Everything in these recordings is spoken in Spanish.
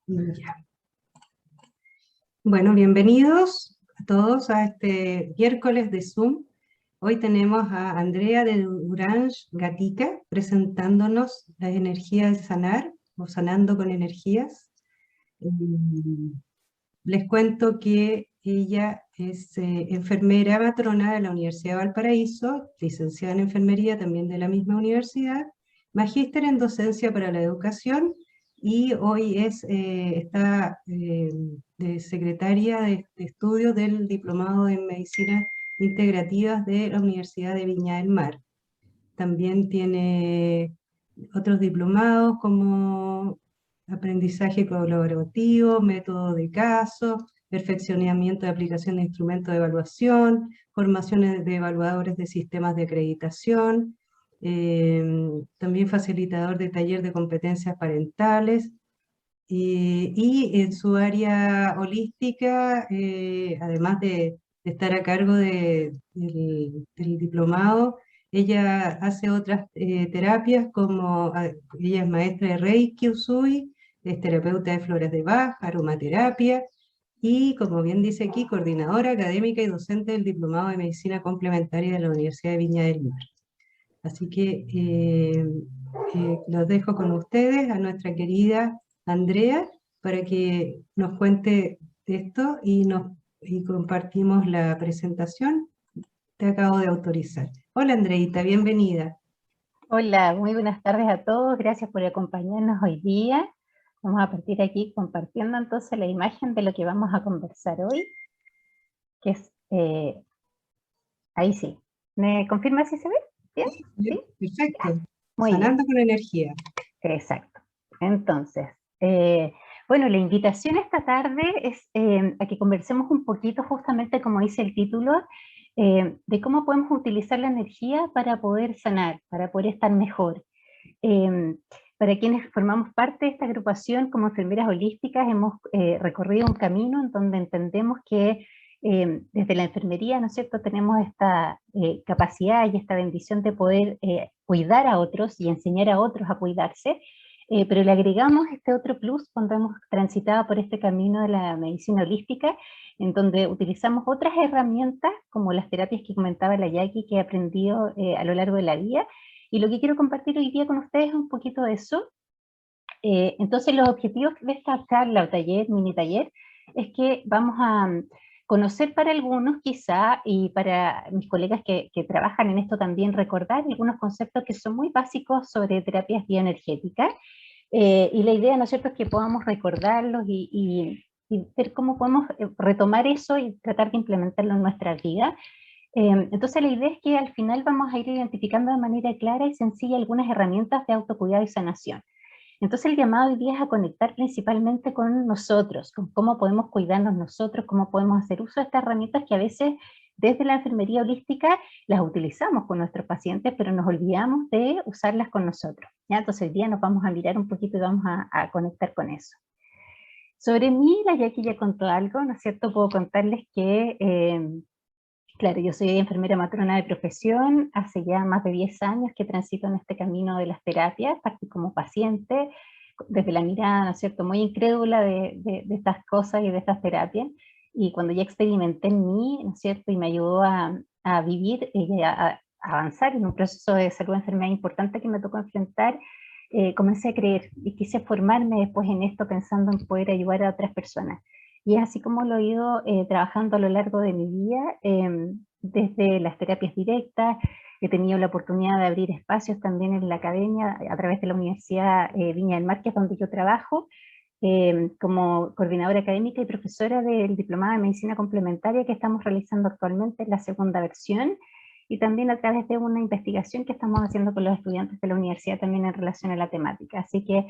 Ya. Bueno, bienvenidos a todos a este miércoles de Zoom. Hoy tenemos a Andrea de Durange Gatica presentándonos las energías de sanar, o sanando con energías. Les cuento que ella es enfermera matrona de la Universidad de Valparaíso, licenciada en enfermería también de la misma universidad, magíster en docencia para la educación, y hoy está de secretaria de estudios del Diplomado en Medicinas Integrativas de la Universidad de Viña del Mar. También tiene otros diplomados como aprendizaje colaborativo, método de caso, perfeccionamiento de aplicación de instrumentos de evaluación, formaciones de evaluadores de sistemas de acreditación, también facilitador de taller de competencias parentales, y en su área holística, además de estar a cargo del diplomado, ella hace otras terapias como ella es maestra de Reiki Usui, es terapeuta de flores de Bach, aromaterapia, y como bien dice aquí, coordinadora académica y docente del Diplomado de Medicina Complementaria de la Universidad de Viña del Mar. Así que los dejo con ustedes, a nuestra querida Andrea, para que nos cuente esto y compartimos la presentación. Te acabo de autorizar. Hola Andreita, bienvenida. Hola, muy buenas tardes a todos, gracias por acompañarnos hoy día. Vamos a partir aquí compartiendo entonces la imagen de lo que vamos a conversar hoy, que es, ahí sí. ¿Me confirma si se ve? ¿Bien? ¿Sí? Perfecto. Muy Sanando bien. con energía. Exacto. Entonces, bueno, la invitación esta tarde es a que conversemos un poquito justamente como dice el título, de cómo podemos utilizar la energía para poder sanar, para poder estar mejor. Para quienes formamos parte de esta agrupación como enfermeras holísticas, hemos recorrido un camino en donde entendemos que desde la enfermería, ¿no es cierto?, tenemos esta capacidad y esta bendición de poder cuidar a otros y enseñar a otros a cuidarse, pero le agregamos este otro plus cuando hemos transitado por este camino de la medicina holística, en donde utilizamos otras herramientas, como las terapias que comentaba la Jackie, que he aprendido a lo largo de la vida, y lo que quiero compartir hoy día con ustedes es un poquito de eso. Entonces los objetivos de esta charla o taller, mini taller, es que vamos a conocer para algunos quizá, y para mis colegas que trabajan en esto también, recordar algunos conceptos que son muy básicos sobre terapias bioenergéticas, y la idea, ¿no es cierto?, es que podamos recordarlos y ver cómo podemos retomar eso y tratar de implementarlo en nuestra vida. Entonces la idea es que al final vamos a ir identificando de manera clara y sencilla algunas herramientas de autocuidado y sanación. Entonces el llamado hoy día es a conectar principalmente con nosotros, con cómo podemos cuidarnos nosotros, cómo podemos hacer uso de estas herramientas que a veces desde la enfermería holística las utilizamos con nuestros pacientes, pero nos olvidamos de usarlas con nosotros, ¿ya? Entonces hoy día nos vamos a mirar un poquito y vamos a conectar con eso. Sobre mí, la Jackie ya contó algo, ¿no es cierto? Puedo contarles que claro, yo soy enfermera matrona de profesión, hace ya más de 10 años que transito en este camino de las terapias, partí como paciente, desde la mirada, ¿no es cierto?, muy incrédula de estas cosas y de estas terapias, y cuando ya experimenté en mí, ¿no es cierto?, y me ayudó a vivir y a avanzar en un proceso de salud de enfermedad importante que me tocó enfrentar, comencé a creer y quise formarme después en esto pensando en poder ayudar a otras personas. Y es así como lo he ido trabajando a lo largo de mi vida, desde las terapias directas. He tenido la oportunidad de abrir espacios también en la academia, a través de la Universidad Viña del Mar, que es donde yo trabajo, como coordinadora académica y profesora del Diplomado de Medicina Complementaria que estamos realizando actualmente en la segunda versión, y también a través de una investigación que estamos haciendo con los estudiantes de la universidad también en relación a la temática. Así que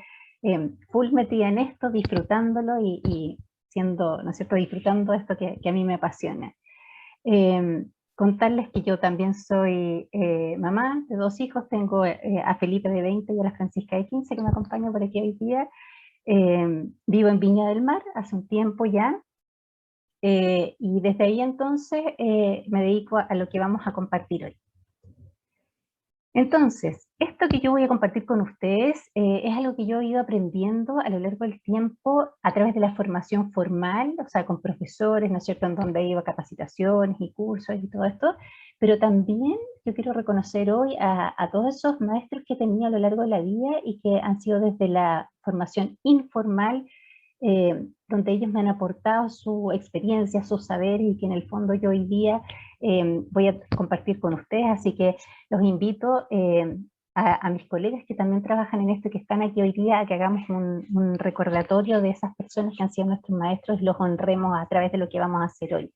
full metida en esto, disfrutándolo y siendo, ¿no es cierto?, disfrutando esto que a mí me apasiona. Contarles que yo también soy mamá de 2 hijos, tengo a Felipe de 20 y a la Francisca de 15 que me acompañan por aquí hoy día. Vivo en Viña del Mar hace un tiempo ya, y desde ahí entonces me dedico a lo que vamos a compartir hoy. Entonces, esto que yo voy a compartir con ustedes es algo que yo he ido aprendiendo a lo largo del tiempo a través de la formación formal, o sea, con profesores, ¿no es cierto?, en donde iba a capacitaciones y cursos y todo esto, pero también yo quiero reconocer hoy a todos esos maestros que he tenido a lo largo de la vida y que han sido desde la formación informal, donde ellos me han aportado su experiencia, su saber y que en el fondo yo hoy día voy a compartir con ustedes, así que los invito a mis colegas que también trabajan en esto, que están aquí hoy día, a que hagamos un recordatorio de esas personas que han sido nuestros maestros y los honremos a través de lo que vamos a hacer hoy.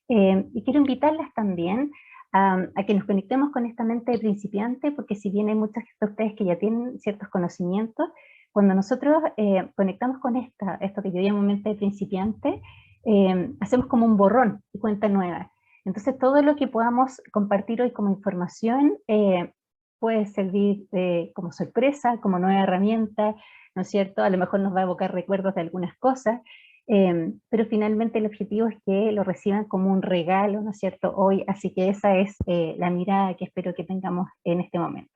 Y quiero invitarlas también a que nos conectemos con esta mente de principiante, porque si bien hay muchos de ustedes que ya tienen ciertos conocimientos, cuando nosotros conectamos con esto que yo llamo mente de principiante, hacemos como un borrón y cuenta nueva. Entonces todo lo que podamos compartir hoy como información puede servir como sorpresa, como nueva herramienta, ¿no es cierto? A lo mejor nos va a evocar recuerdos de algunas cosas, pero finalmente el objetivo es que lo reciban como un regalo, ¿no es cierto?, hoy, así que esa es la mirada que espero que tengamos en este momento.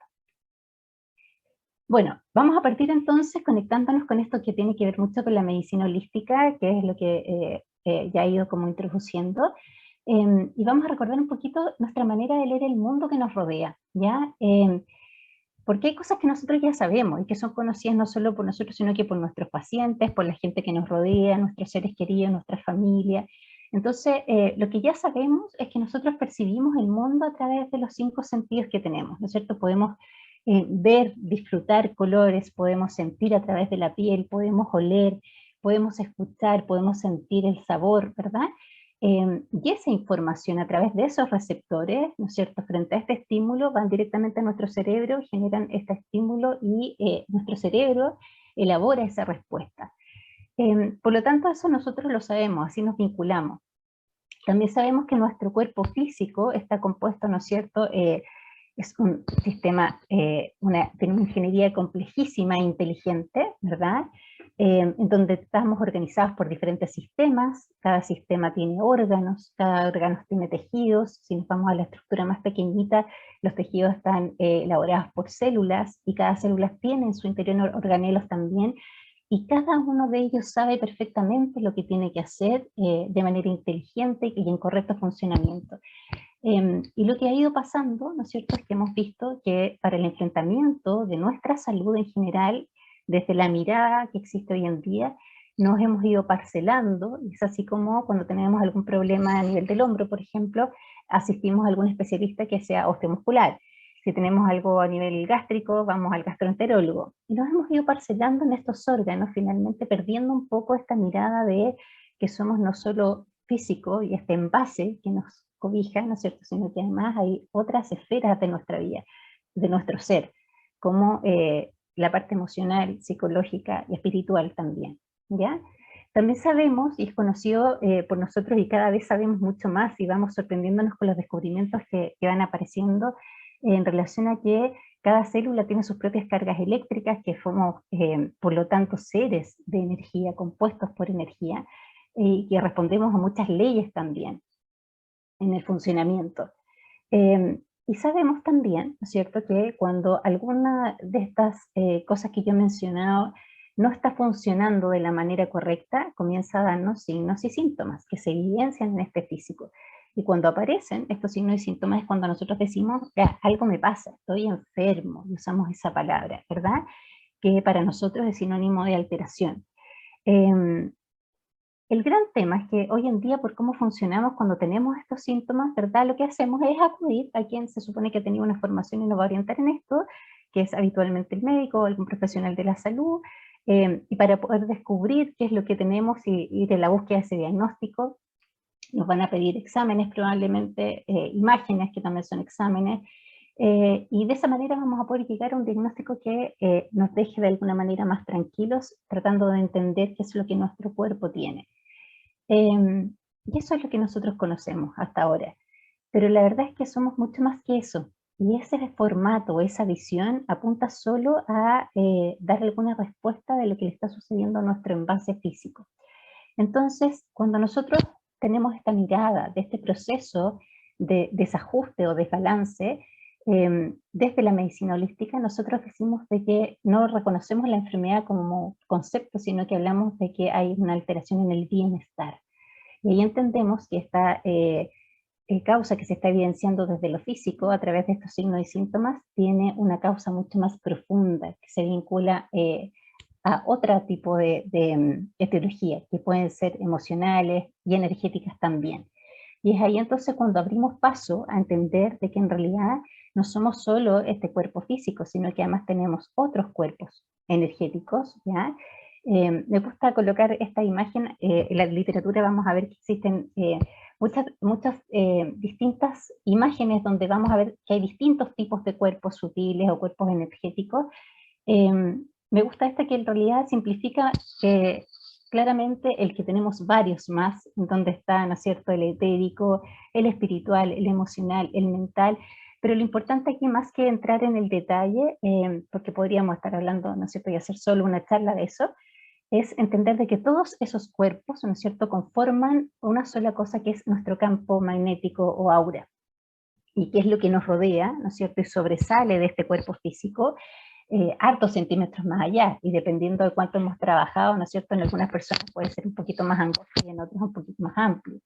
Bueno, vamos a partir entonces conectándonos con esto que tiene que ver mucho con la medicina holística, que es lo que ya he ido como introduciendo, y vamos a recordar un poquito nuestra manera de leer el mundo que nos rodea, ¿ya? Porque hay cosas que nosotros ya sabemos y que son conocidas no solo por nosotros, sino que por nuestros pacientes, por la gente que nos rodea, nuestros seres queridos, nuestra familia. Entonces, lo que ya sabemos es que nosotros percibimos el mundo a través de los 5 sentidos que tenemos, ¿no es cierto? Podemos ver, disfrutar colores, podemos sentir a través de la piel, podemos oler, podemos escuchar, podemos sentir el sabor, ¿verdad? Y esa información a través de esos receptores, ¿no es cierto?, frente a este estímulo, van directamente a nuestro cerebro, generan este estímulo y nuestro cerebro elabora esa respuesta. Por lo tanto, eso nosotros lo sabemos, así nos vinculamos. También sabemos que nuestro cuerpo físico está compuesto, ¿no es cierto?, es un sistema, tiene una ingeniería complejísima e inteligente, ¿verdad? En donde estamos organizados por diferentes sistemas, cada sistema tiene órganos, cada órgano tiene tejidos, si nos vamos a la estructura más pequeñita, los tejidos están elaborados por células, y cada célula tiene en su interior organelos también, y cada uno de ellos sabe perfectamente lo que tiene que hacer de manera inteligente y en correcto funcionamiento. Y lo que ha ido pasando, ¿no es cierto?, es que hemos visto que para el enfrentamiento de nuestra salud en general, desde la mirada que existe hoy en día, nos hemos ido parcelando, y es así como cuando tenemos algún problema a nivel del hombro, por ejemplo, asistimos a algún especialista que sea osteomuscular. Si tenemos algo a nivel gástrico, vamos al gastroenterólogo. Y nos hemos ido parcelando en estos órganos, finalmente perdiendo un poco esta mirada de que somos no solo físico y este envase que nos cobija, ¿no es cierto?, sino que además hay otras esferas de nuestra vida, de nuestro ser, como la parte emocional, psicológica y espiritual también, ¿ya? También sabemos, y es conocido por nosotros, y cada vez sabemos mucho más, y vamos sorprendiéndonos con los descubrimientos que van apareciendo en relación a que cada célula tiene sus propias cargas eléctricas, que somos, por lo tanto, seres de energía, compuestos por energía, y que respondemos a muchas leyes también en el funcionamiento. Y sabemos también, ¿no es cierto?, que cuando alguna de estas cosas que yo he mencionado no está funcionando de la manera correcta, comienza a darnos signos y síntomas que se evidencian en este físico. Y cuando aparecen estos signos y síntomas es cuando nosotros decimos, ya, algo me pasa, estoy enfermo, y usamos esa palabra, ¿verdad?, que para nosotros es sinónimo de alteración. El gran tema es que hoy en día, por cómo funcionamos cuando tenemos estos síntomas, ¿verdad?, lo que hacemos es acudir a quien se supone que ha tenido una formación y nos va a orientar en esto, que es habitualmente el médico o algún profesional de la salud, y para poder descubrir qué es lo que tenemos y ir en la búsqueda de ese diagnóstico, nos van a pedir exámenes probablemente, imágenes que también son exámenes, y de esa manera vamos a poder llegar a un diagnóstico que nos deje de alguna manera más tranquilos, tratando de entender qué es lo que nuestro cuerpo tiene. Y eso es lo que nosotros conocemos hasta ahora. Pero la verdad es que somos mucho más que eso. Y ese formato, esa visión, apunta solo a dar alguna respuesta de lo que le está sucediendo a nuestro envase físico. Entonces, cuando nosotros tenemos esta mirada de este proceso de desajuste o desbalance, desde la medicina holística nosotros decimos de que no reconocemos la enfermedad como concepto, sino que hablamos de que hay una alteración en el bienestar. Y ahí entendemos que esta causa que se está evidenciando desde lo físico a través de estos signos y síntomas tiene una causa mucho más profunda que se vincula a otro tipo de etiología, que pueden ser emocionales y energéticas también. Y es ahí entonces cuando abrimos paso a entender de que en realidad no somos solo este cuerpo físico, sino que además tenemos otros cuerpos energéticos, ¿ya? Me gusta colocar esta imagen, en la literatura vamos a ver que existen muchas distintas imágenes donde vamos a ver que hay distintos tipos de cuerpos sutiles o cuerpos energéticos. Me gusta esta que en realidad simplifica claramente el que tenemos varios más, donde está, ¿no es cierto?, el etérico, el espiritual, el emocional, el mental, pero lo importante aquí más que entrar en el detalle, porque podríamos estar hablando, ¿no es cierto?, y hacer solo una charla de eso, es entender de que todos esos cuerpos, ¿no es cierto?, conforman una sola cosa que es nuestro campo magnético o aura, y que es lo que nos rodea, ¿no es cierto?, y sobresale de este cuerpo físico, hartos centímetros más allá, y dependiendo de cuánto hemos trabajado, ¿no es cierto?, en algunas personas puede ser un poquito más angosto y en otras un poquito más amplio.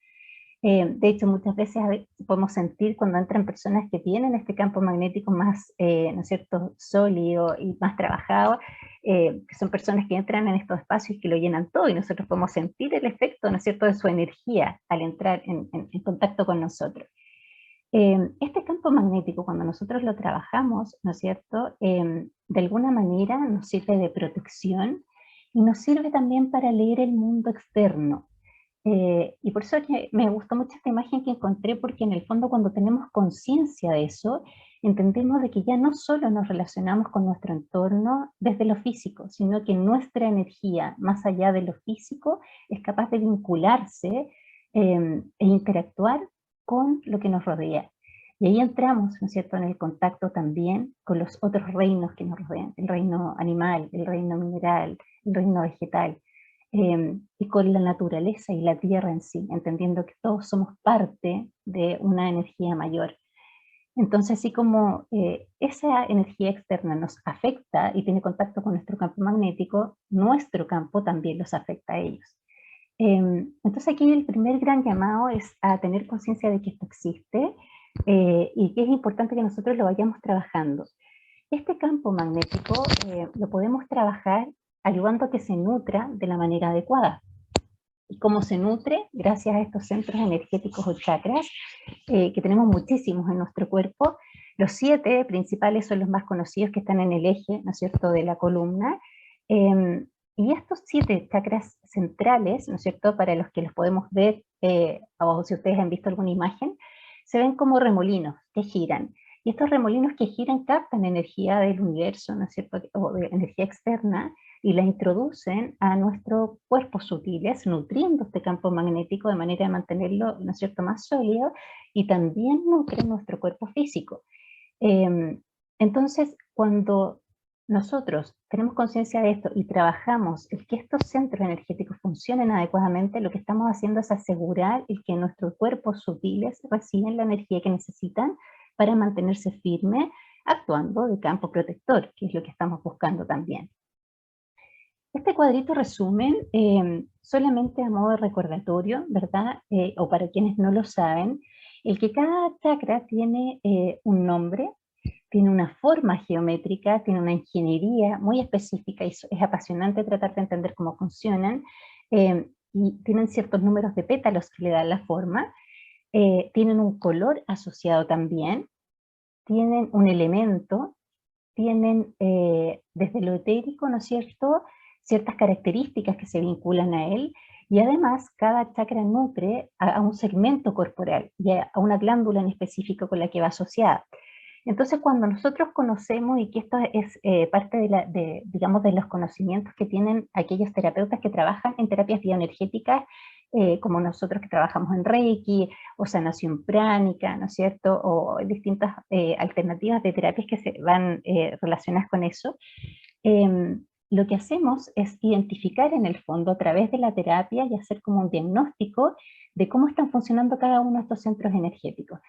De hecho, muchas veces podemos sentir cuando entran personas que tienen este campo magnético más, ¿no es cierto?, sólido y más trabajado, que son personas que entran en estos espacios y que lo llenan todo, y nosotros podemos sentir el efecto, ¿no es cierto?, de su energía al entrar en contacto con nosotros. Este campo magnético, cuando nosotros lo trabajamos, ¿no es cierto?, de alguna manera nos sirve de protección y nos sirve también para leer el mundo externo. Y por eso que me gustó mucho esta imagen que encontré, porque en el fondo cuando tenemos conciencia de eso, entendemos de que ya no solo nos relacionamos con nuestro entorno desde lo físico, sino que nuestra energía, más allá de lo físico, es capaz de vincularse e interactuar con lo que nos rodea. Y ahí entramos, ¿no es cierto?, en el contacto también con los otros reinos que nos rodean, el reino animal, el reino mineral, el reino vegetal, y con la naturaleza y la tierra en sí, entendiendo que todos somos parte de una energía mayor. Entonces, así como esa energía externa nos afecta y tiene contacto con nuestro campo magnético, nuestro campo también los afecta a ellos. Entonces aquí el primer gran llamado es a tener conciencia de que esto existe y que es importante que nosotros lo vayamos trabajando. Este campo magnético lo podemos trabajar ayudando a que se nutra de la manera adecuada. ¿Y cómo se nutre? Gracias a estos centros energéticos o chakras, que tenemos muchísimos en nuestro cuerpo. Los 7 principales son los más conocidos, que están en el eje, ¿no es cierto?, de la columna. Y estos 7 chakras centrales, ¿no es cierto?, para los que los podemos ver, o si ustedes han visto alguna imagen, se ven como remolinos que giran. Y estos remolinos que giran captan energía del universo, ¿no es cierto?, o de energía externa, y la introducen a nuestros cuerpos sutiles, nutriendo este campo magnético de manera de mantenerlo, ¿no es cierto?, más sólido, y también nutren nuestro cuerpo físico. Entonces, cuando nosotros tenemos conciencia de esto y trabajamos el que estos centros energéticos funcionen adecuadamente, lo que estamos haciendo es asegurar el que nuestros cuerpos sutiles reciben la energía que necesitan para mantenerse firme, actuando de campo protector, que es lo que estamos buscando también. Este cuadrito resumen, solamente a modo de recordatorio, ¿verdad? O para quienes no lo saben, el que cada chakra tiene un nombre, tiene una forma geométrica, tiene una ingeniería muy específica, y es apasionante tratar de entender cómo funcionan, y tienen ciertos números de pétalos que le dan la forma, tienen un color asociado también, tienen un elemento, tienen desde lo etérico, ¿no es cierto?, ciertas características que se vinculan a él, y además cada chakra nutre a un segmento corporal y a una glándula en específico con la que va asociada. Entonces, cuando nosotros conocemos, y que esto es parte digamos, de los conocimientos que tienen aquellos terapeutas que trabajan en terapias bioenergéticas, como nosotros que trabajamos en Reiki, o sanación pránica, ¿no es cierto?, o distintas alternativas de terapias que se van relacionadas con eso, lo que hacemos es identificar en el fondo a través de la terapia y hacer como un diagnóstico de cómo están funcionando cada uno de estos centros energéticos.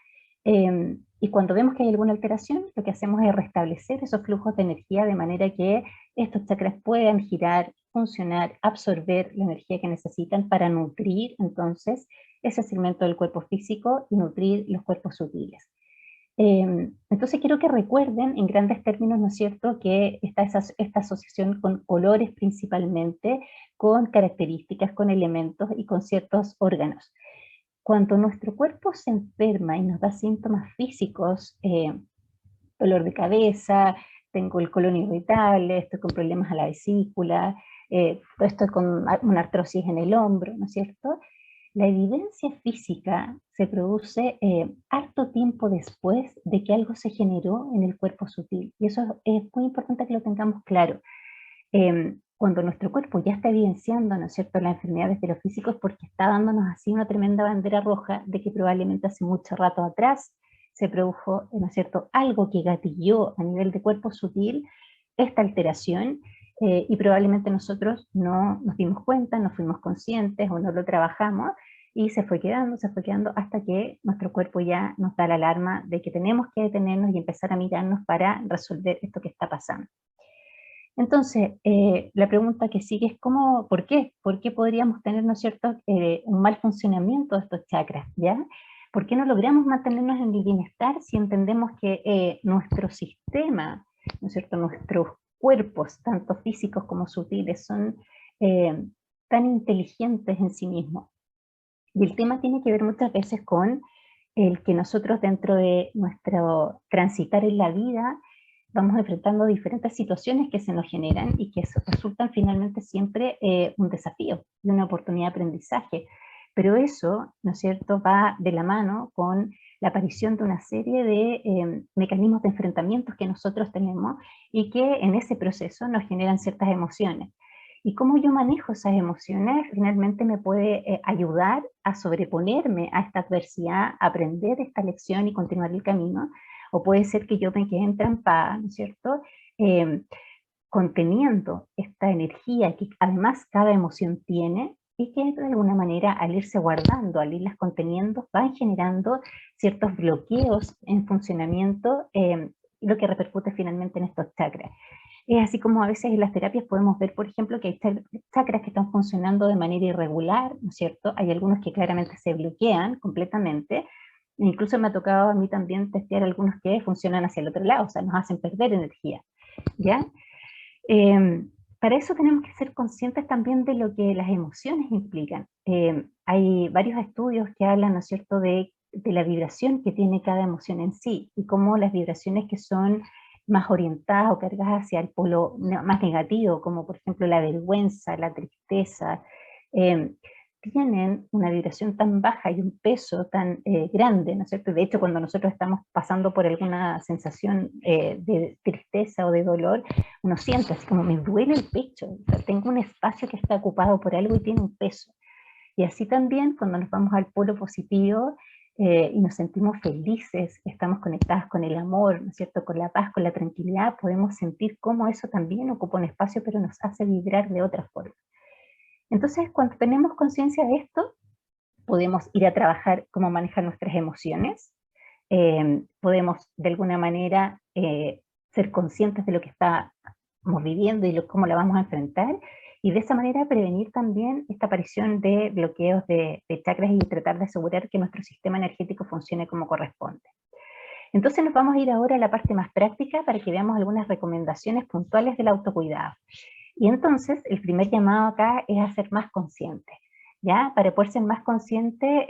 Y cuando vemos que hay alguna alteración, lo que hacemos es restablecer esos flujos de energía de manera que estos chakras puedan girar, funcionar, absorber la energía que necesitan para nutrir entonces ese segmento del cuerpo físico y nutrir los cuerpos sutiles. Entonces quiero que recuerden en grandes términos, ¿no es cierto?, que está esta asociación con colores principalmente, con características, con elementos y con ciertos órganos. Cuando nuestro cuerpo se enferma y nos da síntomas físicos, dolor de cabeza, tengo el colon irritable, estoy con problemas a la vesícula, estoy con una artrosis en el hombro, ¿no es cierto? La evidencia física se produce harto tiempo después de que algo se generó en el cuerpo sutil. Y eso es muy importante que lo tengamos claro. Cuando nuestro cuerpo ya está evidenciando, ¿no es cierto?, la enfermedad desde lo físico, es porque está dándonos así una tremenda bandera roja de que probablemente hace mucho rato atrás se produjo, ¿no es cierto?, algo que gatilló a nivel de cuerpo sutil esta alteración, y probablemente nosotros no nos dimos cuenta, no fuimos conscientes o no lo trabajamos, y se fue quedando hasta que nuestro cuerpo ya nos da la alarma de que tenemos que detenernos y empezar a mirarnos para resolver esto que está pasando. Entonces, la pregunta que sigue es ¿cómo, por qué? ¿Por qué podríamos tener, ¿no es cierto?, un mal funcionamiento de estos chakras, ¿ya? ¿Por qué no logramos mantenernos en el bienestar si entendemos que nuestro sistema, ¿no es cierto?, nuestros cuerpos, tanto físicos como sutiles, son tan inteligentes en sí mismos? Y el tema tiene que ver muchas veces con el que nosotros dentro de nuestro transitar en la vida vamos enfrentando diferentes situaciones que se nos generan y que resultan finalmente siempre un desafío y una oportunidad de aprendizaje. Pero eso, ¿no es cierto?, va de la mano con la aparición de una serie de mecanismos de enfrentamientos que nosotros tenemos y que en ese proceso nos generan ciertas emociones. Y cómo yo manejo esas emociones finalmente me puede ayudar a sobreponerme a esta adversidad, a aprender esta lección y continuar el camino, o puede ser que yo me quede entrampada, ¿no es cierto?, Eh, conteniendo esta energía que además cada emoción tiene y que de alguna manera al irse guardando, al irlas conteniendo, van generando ciertos bloqueos en funcionamiento, lo que repercute finalmente en estos chakras. Es así como a veces en las terapias podemos ver, por ejemplo, que hay chakras que están funcionando de manera irregular, ¿no es cierto? Hay algunos que claramente se bloquean completamente. Incluso me ha tocado a mí también testear algunos que funcionan hacia el otro lado, o sea, nos hacen perder energía, ¿ya? Para eso tenemos que ser conscientes también de lo que las emociones implican. Hay varios estudios que hablan, ¿no es cierto?, de la vibración que tiene cada emoción en sí y cómo las vibraciones que son más orientadas o cargadas hacia el polo más negativo, como por ejemplo la vergüenza, la tristeza, eh, tienen una vibración tan baja y un peso tan grande, ¿no es cierto? De hecho, cuando nosotros estamos pasando por alguna sensación de tristeza o de dolor, uno siente así como me duele el pecho, o sea, tengo un espacio que está ocupado por algo y tiene un peso. Y así también cuando nos vamos al polo positivo y nos sentimos felices, estamos conectadas con el amor, ¿no es cierto?, con la paz, con la tranquilidad, podemos sentir cómo eso también ocupa un espacio, pero nos hace vibrar de otra forma. Entonces, cuando tenemos conciencia de esto, podemos ir a trabajar cómo manejar nuestras emociones, podemos de alguna manera ser conscientes de lo que estamos viviendo y cómo la vamos a enfrentar, y de esa manera prevenir también esta aparición de bloqueos de chakras y tratar de asegurar que nuestro sistema energético funcione como corresponde. Entonces nos vamos a ir ahora a la parte más práctica para que veamos algunas recomendaciones puntuales del autocuidado. Y entonces el primer llamado acá es a ser más consciente, ¿ya? Para poder ser más consciente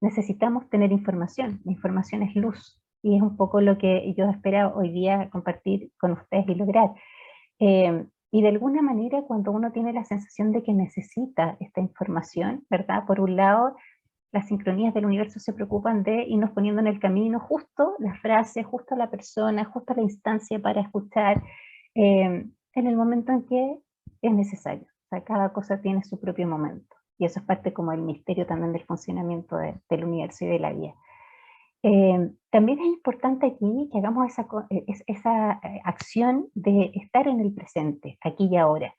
necesitamos tener información. La información es luz y es un poco lo que yo espero hoy día compartir con ustedes y lograr. Y de alguna manera cuando uno tiene la sensación de que necesita esta información, ¿verdad? Por un lado, las sincronías del universo se preocupan de irnos poniendo en el camino justo la frase, justo la persona, justo la instancia para escuchar en el momento en que es necesario. O sea, cada cosa tiene su propio momento. Y eso es parte como del misterio también del funcionamiento del universo y de la vida. También es importante aquí que hagamos esa acción de estar en el presente, aquí y ahora.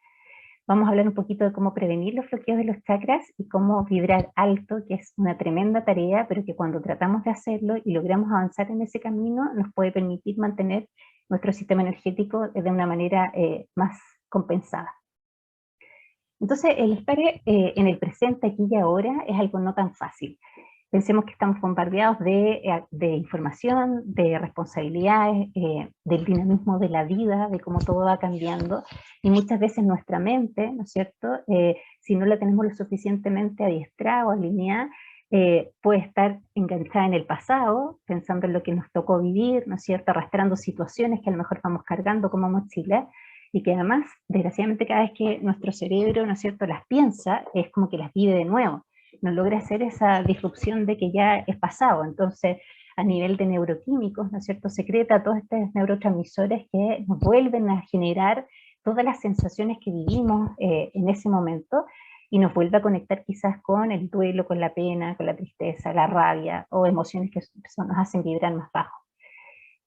Vamos a hablar un poquito de cómo prevenir los bloqueos de los chakras y cómo vibrar alto, que es una tremenda tarea, pero que cuando tratamos de hacerlo y logramos avanzar en ese camino, nos puede permitir mantener nuestro sistema energético de una manera más compensada. Entonces, el estar en el presente, aquí y ahora, es algo no tan fácil. Pensemos que estamos bombardeados de información, de responsabilidades, del dinamismo de la vida, de cómo todo va cambiando, y muchas veces nuestra mente, ¿no es cierto?, si no la tenemos lo suficientemente adiestrada o alineada, puede estar enganchada en el pasado, pensando en lo que nos tocó vivir, ¿no es cierto?, arrastrando situaciones que a lo mejor vamos cargando como mochila, y que además, desgraciadamente, cada vez que nuestro cerebro, ¿no es cierto?, las piensa, es como que las vive de nuevo, no logra hacer esa disrupción de que ya es pasado. Entonces, a nivel de neuroquímicos, ¿no es cierto?, secreta todos estos neurotransmisores que nos vuelven a generar todas las sensaciones que vivimos en ese momento, y nos vuelve a conectar quizás con el duelo, con la pena, con la tristeza, la rabia, o emociones que nos hacen vibrar más bajo.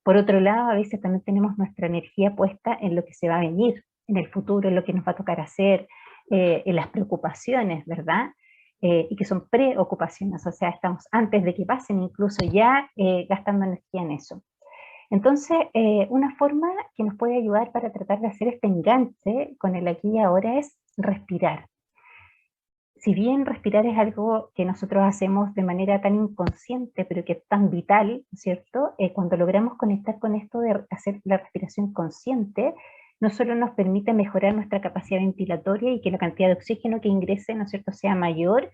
Por otro lado, a veces también tenemos nuestra energía puesta en lo que se va a venir, en el futuro, en lo que nos va a tocar hacer, en las preocupaciones, ¿verdad? Y que son preocupaciones, o sea, estamos antes de que pasen incluso ya gastando energía en eso. Entonces, una forma que nos puede ayudar para tratar de hacer este enganche con el aquí y ahora es respirar. Si bien respirar es algo que nosotros hacemos de manera tan inconsciente, pero que es tan vital, ¿cierto? Cuando logramos conectar con esto de hacer la respiración consciente, no solo nos permite mejorar nuestra capacidad ventilatoria y que la cantidad de oxígeno que ingrese, ¿no es cierto?, sea mayor,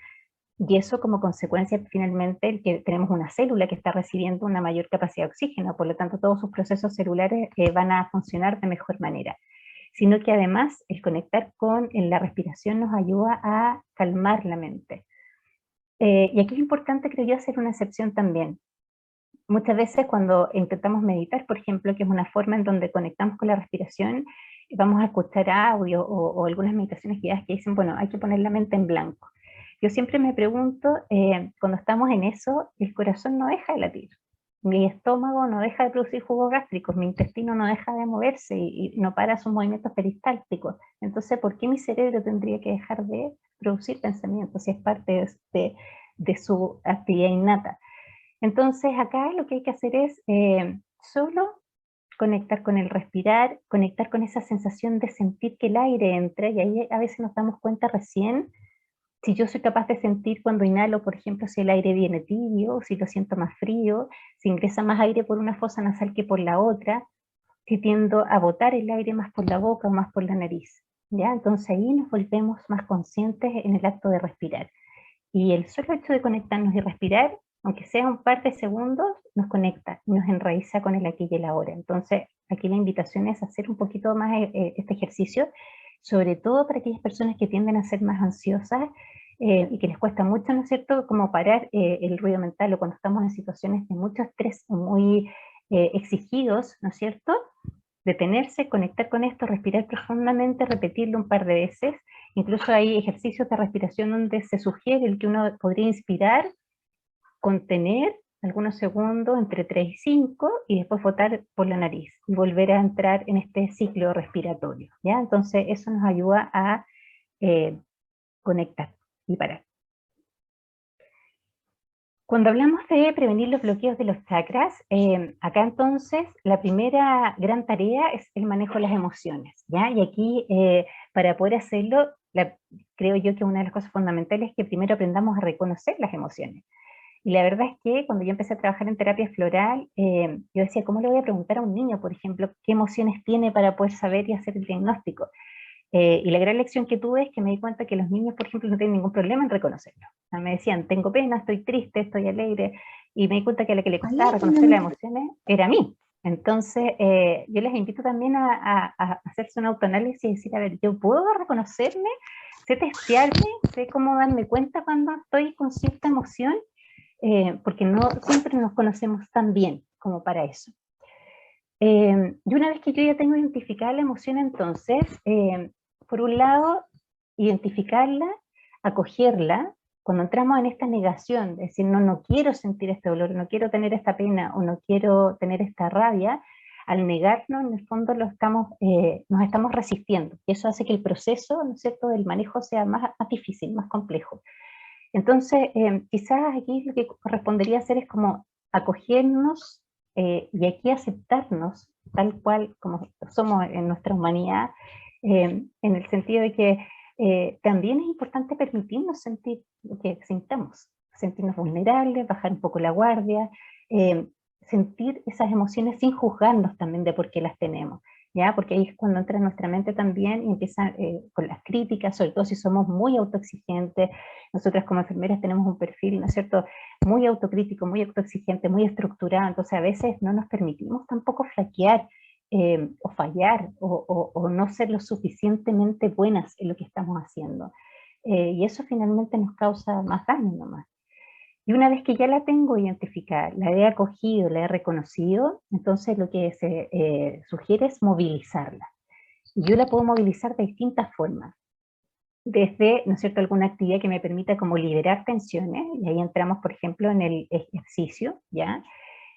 y eso como consecuencia finalmente el que tenemos una célula que está recibiendo una mayor capacidad de oxígeno, por lo tanto todos sus procesos celulares van a funcionar de mejor manera, sino que además el conectar con la respiración nos ayuda a calmar la mente. Y aquí es importante, creo yo, hacer una excepción también. Muchas veces cuando intentamos meditar, por ejemplo, que es una forma en donde conectamos con la respiración, vamos a escuchar audio o algunas meditaciones guiadas que dicen, bueno, hay que poner la mente en blanco. Yo siempre me pregunto, cuando estamos en eso, el corazón no deja de latir, mi estómago no deja de producir jugos gástricos, mi intestino no deja de moverse y no para sus movimientos peristálticos. Entonces, ¿por qué mi cerebro tendría que dejar de producir pensamientos si es parte de su actividad innata? Entonces, acá lo que hay que hacer es solo conectar con el respirar, conectar con esa sensación de sentir que el aire entra, y ahí a veces nos damos cuenta recién si yo soy capaz de sentir cuando inhalo, por ejemplo, si el aire viene tibio, si lo siento más frío, si ingresa más aire por una fosa nasal que por la otra, si tiendo a botar el aire más por la boca o más por la nariz. ¿Ya? Entonces ahí nos volvemos más conscientes en el acto de respirar. Y el solo hecho de conectarnos y respirar, aunque sea un par de segundos, nos conecta y nos enraiza con el aquí y el ahora. Entonces, aquí la invitación es hacer un poquito más este ejercicio, sobre todo para aquellas personas que tienden a ser más ansiosas y que les cuesta mucho, ¿no es cierto?, como parar el ruido mental, o cuando estamos en situaciones de mucho estrés o muy exigidos, ¿no es cierto?, detenerse, conectar con esto, respirar profundamente, repetirlo un par de veces. Incluso hay ejercicios de respiración donde se sugiere el que uno podría inspirar, contener algunos segundos, entre 3 y 5, y después botar por la nariz, y volver a entrar en este ciclo respiratorio, ¿ya? Entonces eso nos ayuda a conectar y parar. Cuando hablamos de prevenir los bloqueos de los chakras, acá entonces la primera gran tarea es el manejo de las emociones, ¿ya? Y aquí, para poder hacerlo, creo yo que una de las cosas fundamentales es que primero aprendamos a reconocer las emociones. Y la verdad es que cuando yo empecé a trabajar en terapia floral, yo decía, ¿cómo le voy a preguntar a un niño, por ejemplo, qué emociones tiene para poder saber y hacer el diagnóstico? Y la gran lección que tuve es que me di cuenta que los niños, por ejemplo, no tienen ningún problema en reconocerlo. O sea, me decían, tengo pena, estoy triste, estoy alegre, y me di cuenta que a la que le costaba reconocer las emociones era a mí. Entonces, yo les invito también a hacerse un autoanálisis y decir, a ver, yo puedo reconocerme, sé testearme, sé cómo darme cuenta cuando estoy con cierta emoción, porque no siempre nos conocemos tan bien como para eso. Y una vez que yo ya tengo identificada la emoción, entonces, por un lado, identificarla, acogerla. Cuando entramos en esta negación, de decir, no, no quiero sentir este dolor, no quiero tener esta pena, o no quiero tener esta rabia, al negarnos, en el fondo nos estamos resistiendo, y eso hace que el proceso, ¿no es cierto?, del manejo sea más difícil, más complejo. Entonces, quizás aquí lo que correspondería hacer es como acogernos y aquí aceptarnos tal cual como somos en nuestra humanidad, en el sentido de que también es importante permitirnos sentir lo que sintamos, sentirnos vulnerables, bajar un poco la guardia, eh, sentir esas emociones sin juzgarnos también de por qué las tenemos, ¿ya? Porque ahí es cuando entra en nuestra mente también y empieza con las críticas, sobre todo si somos muy autoexigentes. Nosotras como enfermeras tenemos un perfil, ¿no es cierto?, muy autocrítico, muy autoexigente, muy estructurado, entonces a veces no nos permitimos tampoco flaquear o fallar o no ser lo suficientemente buenas en lo que estamos haciendo. Y eso finalmente nos causa más daño nomás. Y una vez que ya la tengo identificada, la he acogido, la he reconocido, entonces lo que se sugiere es movilizarla. Y yo la puedo movilizar de distintas formas. Desde, ¿no es cierto?, alguna actividad que me permita como liberar tensiones, y ahí entramos, por ejemplo, en el ejercicio, ¿ya?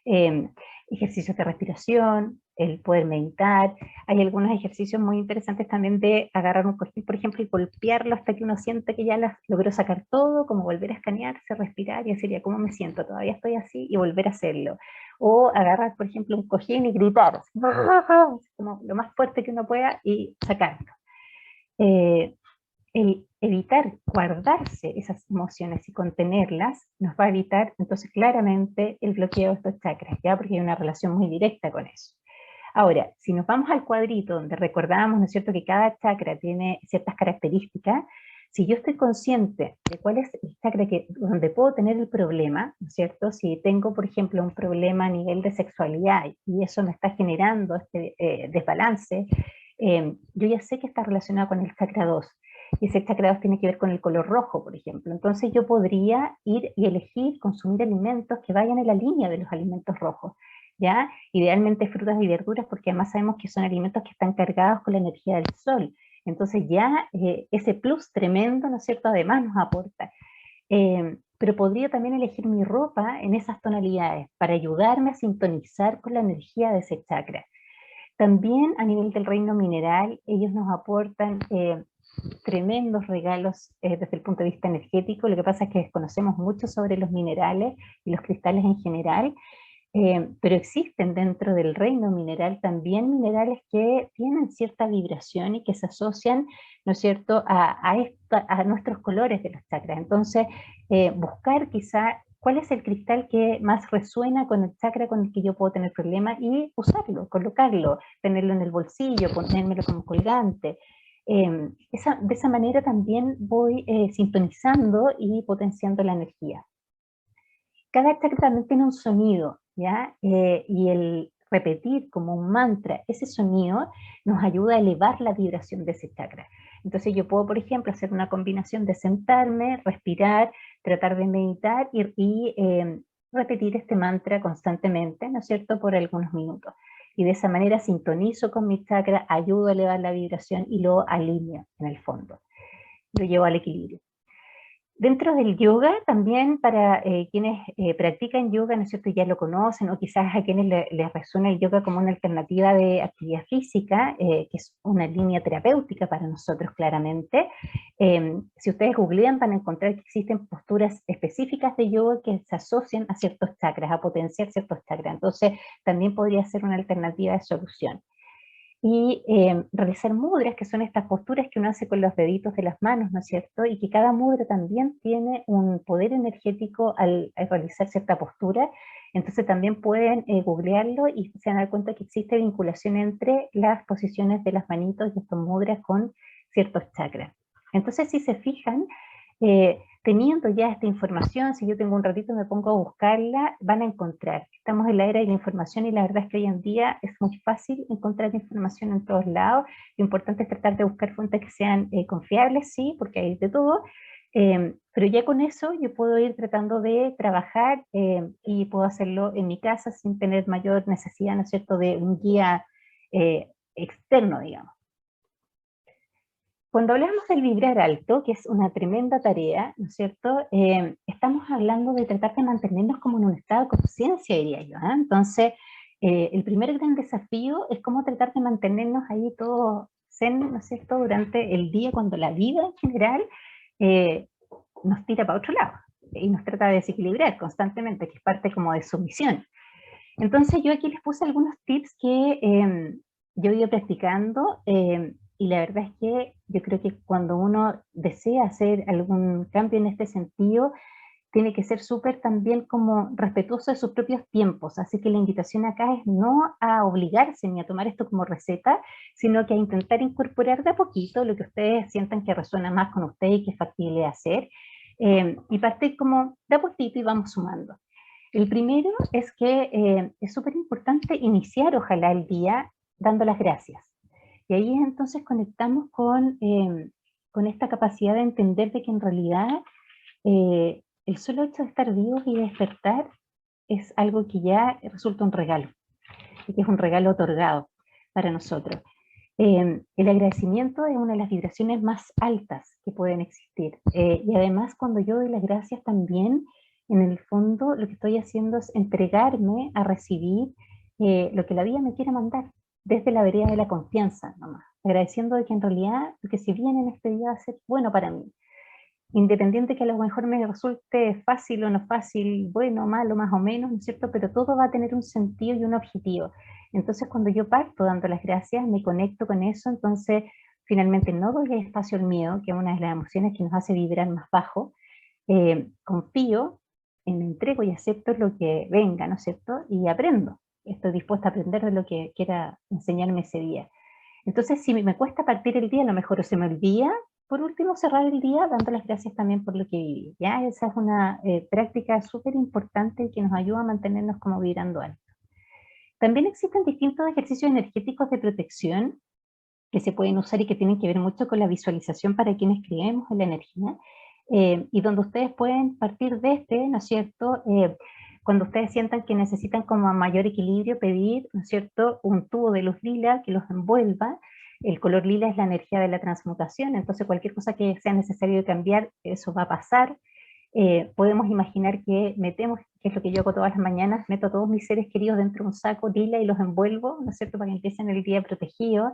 Eh, Ejercicios de respiración, el poder meditar. Hay algunos ejercicios muy interesantes también de agarrar un cojín, por ejemplo, y golpearlo hasta que uno siente que ya logró sacar todo, como volver a escanearse, respirar y decir, ya, ¿cómo me siento? Todavía estoy así, y volver a hacerlo. O agarrar, por ejemplo, un cojín y gritar, como lo más fuerte que uno pueda y sacarlo. El evitar guardarse esas emociones y contenerlas nos va a evitar entonces claramente el bloqueo de estos chakras, ¿ya? Porque hay una relación muy directa con eso. Ahora, si nos vamos al cuadrito donde recordamos, ¿no es cierto?, que cada chakra tiene ciertas características, si yo estoy consciente de cuál es el chakra donde puedo tener el problema, ¿no es cierto? Si tengo, por ejemplo, un problema a nivel de sexualidad y eso me está generando este desbalance, yo ya sé que está relacionado con el chakra 2. Y ese chakra 2 tiene que ver con el color rojo, por ejemplo. Entonces yo podría ir y elegir consumir alimentos que vayan en la línea de los alimentos rojos, ¿ya? Idealmente frutas y verduras, porque además sabemos que son alimentos que están cargados con la energía del sol. Entonces ya ese plus tremendo, ¿no es cierto?, además nos aporta. Pero podría también elegir mi ropa en esas tonalidades para ayudarme a sintonizar con la energía de ese chakra. También a nivel del reino mineral, ellos nos aportan tremendos regalos desde el punto de vista energético. Lo que pasa es que desconocemos mucho sobre los minerales y los cristales en general, pero existen dentro del reino mineral también minerales que tienen cierta vibración y que se asocian, ¿no es cierto?, a nuestros colores de los chakras. Entonces, buscar quizá cuál es el cristal que más resuena con el chakra con el que yo puedo tener problemas y usarlo, colocarlo, tenerlo en el bolsillo, ponérmelo como colgante. De esa manera también voy sintonizando y potenciando la energía. Cada chakra también tiene un sonido, ¿ya? Y el repetir como un mantra ese sonido nos ayuda a elevar la vibración de ese chakra. Entonces yo puedo, por ejemplo, hacer una combinación de sentarme, respirar, tratar de meditar y repetir este mantra constantemente, ¿no es cierto?, por algunos minutos. Y de esa manera sintonizo con mi chakra, ayudo a elevar la vibración y lo alineo en el fondo. Lo llevo al equilibrio. Dentro del yoga, también para quienes practican yoga, ¿no es cierto?, ya lo conocen, o quizás a quienes les resuena el yoga como una alternativa de actividad física, que es una línea terapéutica para nosotros claramente. Si ustedes googlean van a encontrar que existen posturas específicas de yoga que se asocian a ciertos chakras, a potenciar ciertos chakras. Entonces, también podría ser una alternativa de solución. Y realizar mudras, que son estas posturas que uno hace con los deditos de las manos, ¿no es cierto? Y que cada mudra también tiene un poder energético al realizar cierta postura. Entonces también pueden googlearlo y se dan cuenta que existe vinculación entre las posiciones de las manitos y estos mudras con ciertos chakras. Entonces, si se fijan, teniendo ya esta información, si yo tengo un ratito me pongo a buscarla, van a encontrar. Estamos en la era de la información y la verdad es que hoy en día es muy fácil encontrar información en todos lados. Lo importante es tratar de buscar fuentes que sean confiables, sí, porque hay de todo, pero ya con eso yo puedo ir tratando de trabajar y puedo hacerlo en mi casa sin tener mayor necesidad, ¿no es cierto?, de un guía externo, digamos. Cuando hablamos del vibrar alto, que es una tremenda tarea, ¿no es cierto?, estamos hablando de tratar de mantenernos como en un estado de conciencia, diría yo, ¿eh? Entonces, el primer gran desafío es cómo tratar de mantenernos ahí todos zen, ¿no es cierto?, durante el día, cuando la vida en general nos tira para otro lado y nos trata de desequilibrar constantemente, que es parte como de su misión. Entonces yo aquí les puse algunos tips que yo he ido practicando, y la verdad es que yo creo que cuando uno desea hacer algún cambio en este sentido, tiene que ser súper también como respetuoso de sus propios tiempos, así que la invitación acá es no a obligarse ni a tomar esto como receta, sino que a intentar incorporar de a poquito lo que ustedes sientan que resuena más con ustedes y que es factible de hacer, y partir como de a poquito y vamos sumando. El primero es que es súper importante iniciar ojalá el día dando las gracias. Y ahí entonces conectamos con esta capacidad de entender de que en realidad el solo hecho de estar vivos y despertar es algo que ya resulta un regalo, y que es un regalo otorgado para nosotros. El agradecimiento es una de las vibraciones más altas que pueden existir. Y además cuando yo doy las gracias también, en el fondo lo que estoy haciendo es entregarme a recibir lo que la vida me quiera mandar, desde la vereda de la confianza nomás, agradeciendo de que en realidad lo que se viene en este día va a ser bueno para mí. Independiente que a lo mejor me resulte fácil o no fácil, bueno, malo, más o menos, ¿no es cierto? Pero todo va a tener un sentido y un objetivo. Entonces, cuando yo parto dando las gracias, me conecto con eso, entonces finalmente no doy espacio al miedo, que es una de las emociones que nos hace vibrar más bajo, confío, me entrego y acepto lo que venga, ¿no es cierto? Y aprendo. Estoy dispuesta a aprender de lo que quiera enseñarme ese día. Entonces, si me cuesta partir el día, a lo mejor o se me olvida, por último, cerrar el día dando las gracias también por lo que viví. ¿Ya? Esa es una práctica súper importante que nos ayuda a mantenernos como vibrando alto. También existen distintos ejercicios energéticos de protección que se pueden usar y que tienen que ver mucho con la visualización para quienes creemos en la energía, y donde ustedes pueden partir de ¿no es cierto?, cuando ustedes sientan que necesitan como mayor equilibrio, pedir, ¿no es cierto?, un tubo de luz lila que los envuelva. El color lila es la energía de la transmutación, entonces cualquier cosa que sea necesario cambiar, eso va a pasar. Podemos imaginar que metemos, que es lo que yo hago todas las mañanas, meto a todos mis seres queridos dentro de un saco lila y los envuelvo, ¿no es cierto?, para que empiecen el día protegidos.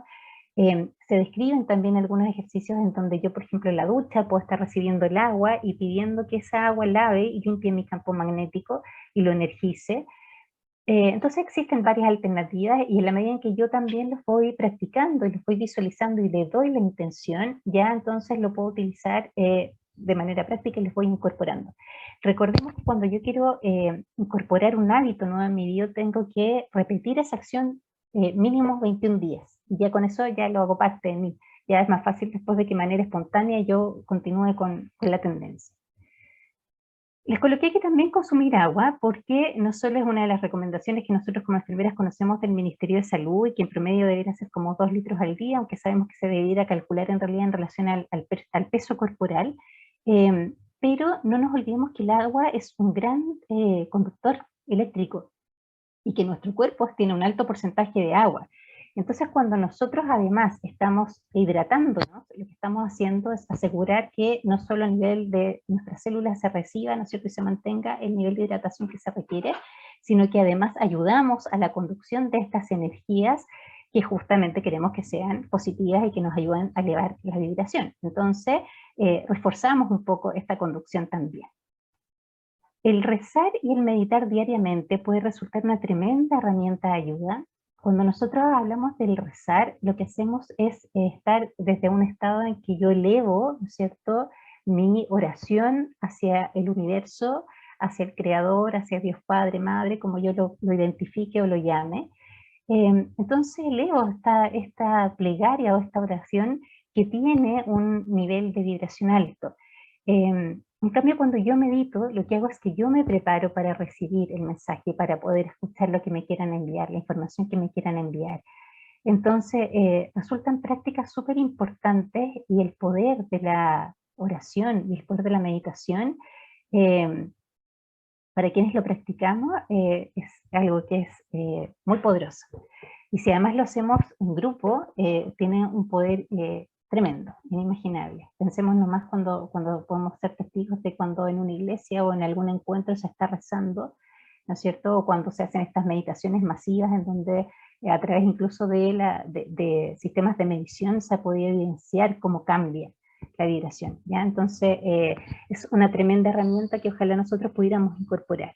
Se describen también algunos ejercicios en donde yo, por ejemplo, en la ducha puedo estar recibiendo el agua y pidiendo que esa agua lave y limpie mi campo magnético y lo energice. Entonces existen varias alternativas y en la medida en que yo también los voy practicando y los voy visualizando y le doy la intención, ya entonces lo puedo utilizar de manera práctica y les voy incorporando. Recordemos que cuando yo quiero incorporar un hábito nuevo en mi vida, tengo que repetir esa acción mínimo 21 días. Y ya con eso ya lo hago parte de mí. Ya es más fácil después de que de manera espontánea yo continúe con la tendencia. Les coloqué que también consumir agua, porque no solo es una de las recomendaciones que nosotros como enfermeras conocemos del Ministerio de Salud y que en promedio debería ser como 2 litros al día, aunque sabemos que se debería calcular en realidad en relación al peso corporal, pero no nos olvidemos que el agua es un gran conductor eléctrico y que nuestro cuerpo tiene un alto porcentaje de agua. Entonces, cuando nosotros además estamos hidratándonos, lo que estamos haciendo es asegurar que no solo a nivel de nuestras células se reciba, ¿no es cierto?, y se mantenga el nivel de hidratación que se requiere, sino que además ayudamos a la conducción de estas energías que justamente queremos que sean positivas y que nos ayuden a elevar la vibración. Entonces, reforzamos un poco esta conducción también. El rezar y el meditar diariamente puede resultar una tremenda herramienta de ayuda. Cuando nosotros hablamos del rezar, lo que hacemos es estar desde un estado en que yo elevo, ¿no es cierto?, mi oración hacia el universo, hacia el Creador, hacia Dios Padre, Madre, como yo lo identifique o lo llame. Entonces elevo esta plegaria o esta oración que tiene un nivel de vibración alto. En cambio, cuando yo medito, lo que hago es que yo me preparo para recibir el mensaje, para poder escuchar lo que me quieran enviar, la información que me quieran enviar. Entonces, resultan prácticas súper importantes y el poder de la oración y el poder de la meditación, para quienes lo practicamos, es algo que es muy poderoso. Y si además lo hacemos en grupo, tiene un poder tremendo, inimaginable. Pensemos nomás cuando podemos ser testigos de cuando en una iglesia o en algún encuentro se está rezando, ¿no es cierto? O cuando se hacen estas meditaciones masivas en donde a través incluso de sistemas de medición se ha podido evidenciar cómo cambia la vibración, ¿ya? Entonces, es una tremenda herramienta que ojalá nosotros pudiéramos incorporar.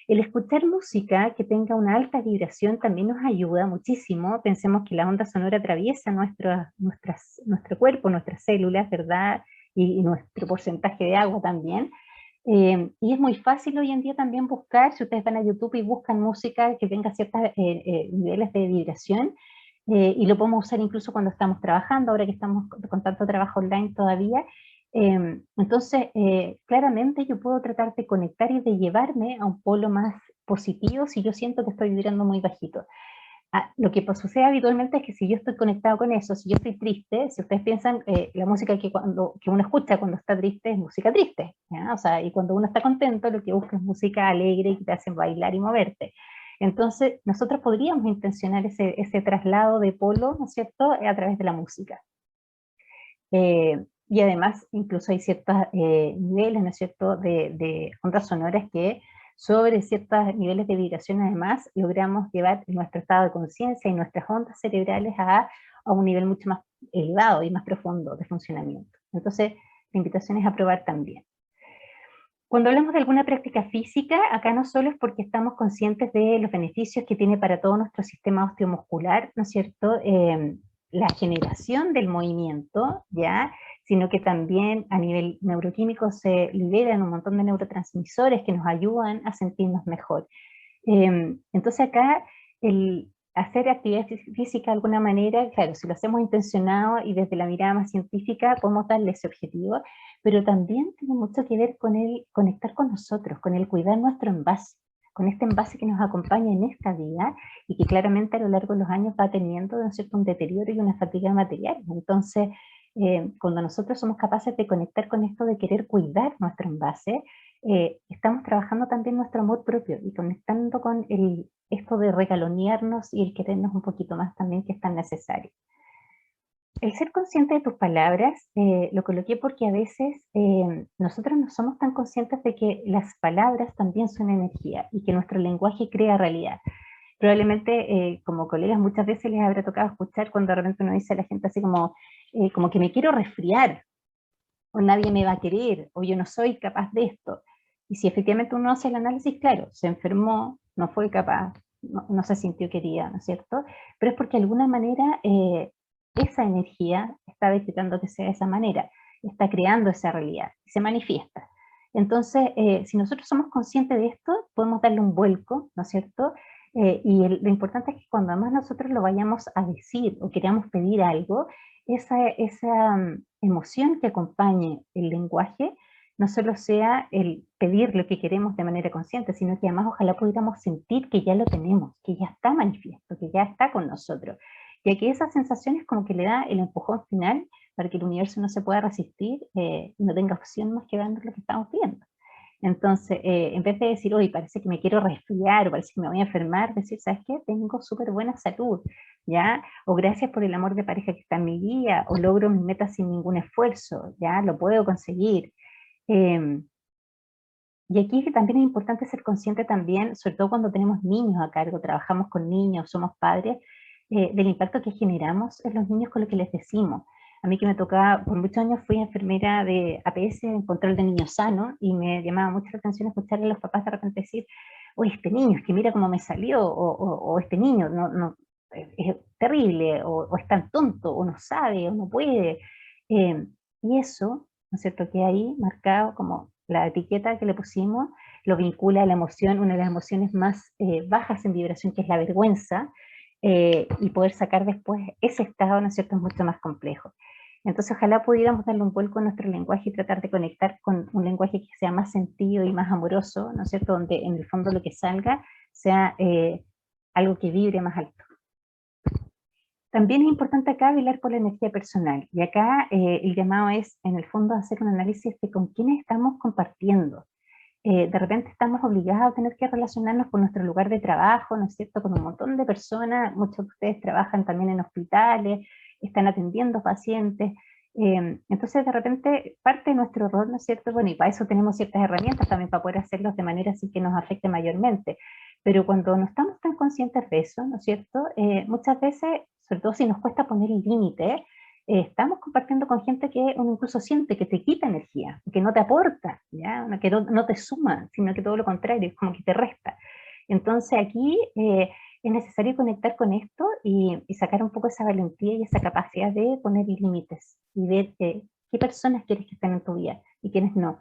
El escuchar música que tenga una alta vibración también nos ayuda muchísimo. Pensemos que la onda sonora atraviesa nuestro cuerpo, nuestras células, ¿verdad? Y nuestro porcentaje de agua también. Y es muy fácil hoy en día también buscar, si ustedes van a YouTube y buscan música que tenga ciertos niveles de vibración, y lo podemos usar incluso cuando estamos trabajando, ahora que estamos con tanto trabajo online todavía. Entonces, claramente yo puedo tratar de conectar y de llevarme a un polo más positivo si yo siento que estoy vibrando muy bajito. Lo que sucede habitualmente es que si yo estoy conectado con eso, si yo estoy triste, si ustedes piensan, la música que uno escucha cuando está triste es música triste, ¿ya? O sea, y cuando uno está contento lo que busca es música alegre que te hace bailar y moverte. Entonces, nosotros podríamos intencionar ese traslado de polo, ¿no es cierto?, a través de la música. Y además, incluso hay ciertos niveles, ¿no es cierto?, de ondas sonoras que sobre ciertos niveles de vibración, además, logramos llevar nuestro estado de conciencia y nuestras ondas cerebrales a un nivel mucho más elevado y más profundo de funcionamiento. Entonces, la invitación es a probar también. Cuando hablamos de alguna práctica física, acá no solo es porque estamos conscientes de los beneficios que tiene para todo nuestro sistema osteomuscular, ¿no es cierto?, la generación del movimiento, ¿ya?, sino que también a nivel neuroquímico se liberan un montón de neurotransmisores que nos ayudan a sentirnos mejor. Entonces acá el hacer actividad física de alguna manera, claro, si lo hacemos intencionado y desde la mirada más científica podemos darle ese objetivo, pero también tiene mucho que ver con el conectar con nosotros, con el cuidar nuestro envase, con este envase que nos acompaña en esta vida y que claramente a lo largo de los años va teniendo, ¿no es cierto?, un deterioro y una fatiga material. Entonces, cuando nosotros somos capaces de conectar con esto de querer cuidar nuestro envase, estamos trabajando también nuestro amor propio y conectando con esto de regalonearnos y el querernos un poquito más también, que es tan necesario. El ser consciente de tus palabras, lo coloqué porque a veces nosotros no somos tan conscientes de que las palabras también son energía y que nuestro lenguaje crea realidad. Probablemente como colegas muchas veces les habrá tocado escuchar cuando de repente uno dice a la gente así como que me quiero resfriar, o nadie me va a querer, o yo no soy capaz de esto. Y si efectivamente uno hace el análisis, claro, se enfermó, no fue capaz, no se sintió querida, ¿no es cierto? Pero es porque de alguna manera esa energía está decretando que sea de esa manera, está creando esa realidad, se manifiesta. Entonces, si nosotros somos conscientes de esto, podemos darle un vuelco, ¿no es cierto? Lo importante es que cuando además nosotros lo vayamos a decir o queramos pedir algo, esa emoción que acompañe el lenguaje no solo sea el pedir lo que queremos de manera consciente, sino que además ojalá pudiéramos sentir que ya lo tenemos, que ya está manifiesto, que ya está con nosotros. Y que esa sensación es como que le da el empujón final para que el universo no se pueda resistir y no tenga opción más que darnos lo que estamos pidiendo. Entonces, en vez de decir, hoy parece que me quiero resfriar o parece que me voy a enfermar, decir, ¿sabes qué? Tengo súper buena salud, ¿ya? O gracias por el amor de pareja que está en mi vida, o logro mis metas sin ningún esfuerzo, ¿ya? Lo puedo conseguir. Y aquí también es importante ser consciente también, sobre todo cuando tenemos niños a cargo, trabajamos con niños, somos padres, del impacto que generamos en los niños con lo que les decimos. A mí que me tocaba, por muchos años fui enfermera de APS, en control de niños sanos, y me llamaba mucho la atención escucharle a los papás de repente decir, oye, este niño, es que mira cómo me salió, o este niño es terrible, o es tan tonto, o no sabe, o no puede. Y eso, ¿no es cierto?, que ahí marcado como la etiqueta que le pusimos, lo vincula a la emoción, una de las emociones más bajas en vibración, que es la vergüenza, y poder sacar después ese estado, ¿no es cierto?, es mucho más complejo. Entonces ojalá pudiéramos darle un vuelco a nuestro lenguaje y tratar de conectar con un lenguaje que sea más sentido y más amoroso, ¿no es cierto?, donde en el fondo lo que salga sea algo que vibre más alto. También es importante acá velar por la energía personal, y acá el llamado es, en el fondo, hacer un análisis de con quiénes estamos compartiendo. De repente estamos obligados a tener que relacionarnos con nuestro lugar de trabajo, ¿no es cierto?, con un montón de personas, muchos de ustedes trabajan también en hospitales, están atendiendo pacientes, Entonces, de repente, parte de nuestro rol, ¿no es cierto? Bueno, y para eso tenemos ciertas herramientas también para poder hacerlos de manera así que nos afecte mayormente. Pero cuando no estamos tan conscientes de eso, ¿no es cierto? Muchas veces, sobre todo si nos cuesta poner el límite, estamos compartiendo con gente que uno incluso siente que te quita energía, que no te aporta, ¿ya? Que no te suma, sino que todo lo contrario, es como que te resta. Entonces aquí es necesario conectar con esto y sacar un poco esa valentía y esa capacidad de poner límites y ver qué personas quieres que estén en tu vida y quiénes no.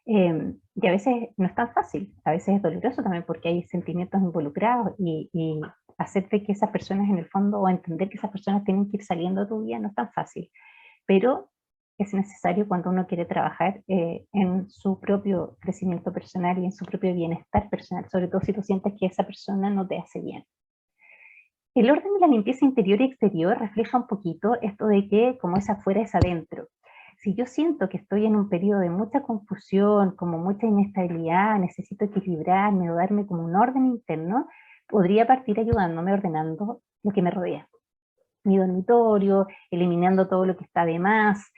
Y a veces no es tan fácil, a veces es doloroso también porque hay sentimientos involucrados y hacerte que esas personas en el fondo, o entender que esas personas tienen que ir saliendo de tu vida, no es tan fácil, pero es necesario cuando uno quiere trabajar en su propio crecimiento personal y en su propio bienestar personal, sobre todo si tú sientes que esa persona no te hace bien. El orden de la limpieza interior y exterior refleja un poquito esto de que como es afuera es adentro. Si yo siento que estoy en un periodo de mucha confusión, como mucha inestabilidad, necesito equilibrarme o darme como un orden interno, podría partir ayudándome ordenando lo que me rodea. Mi dormitorio, eliminando todo lo que está de más,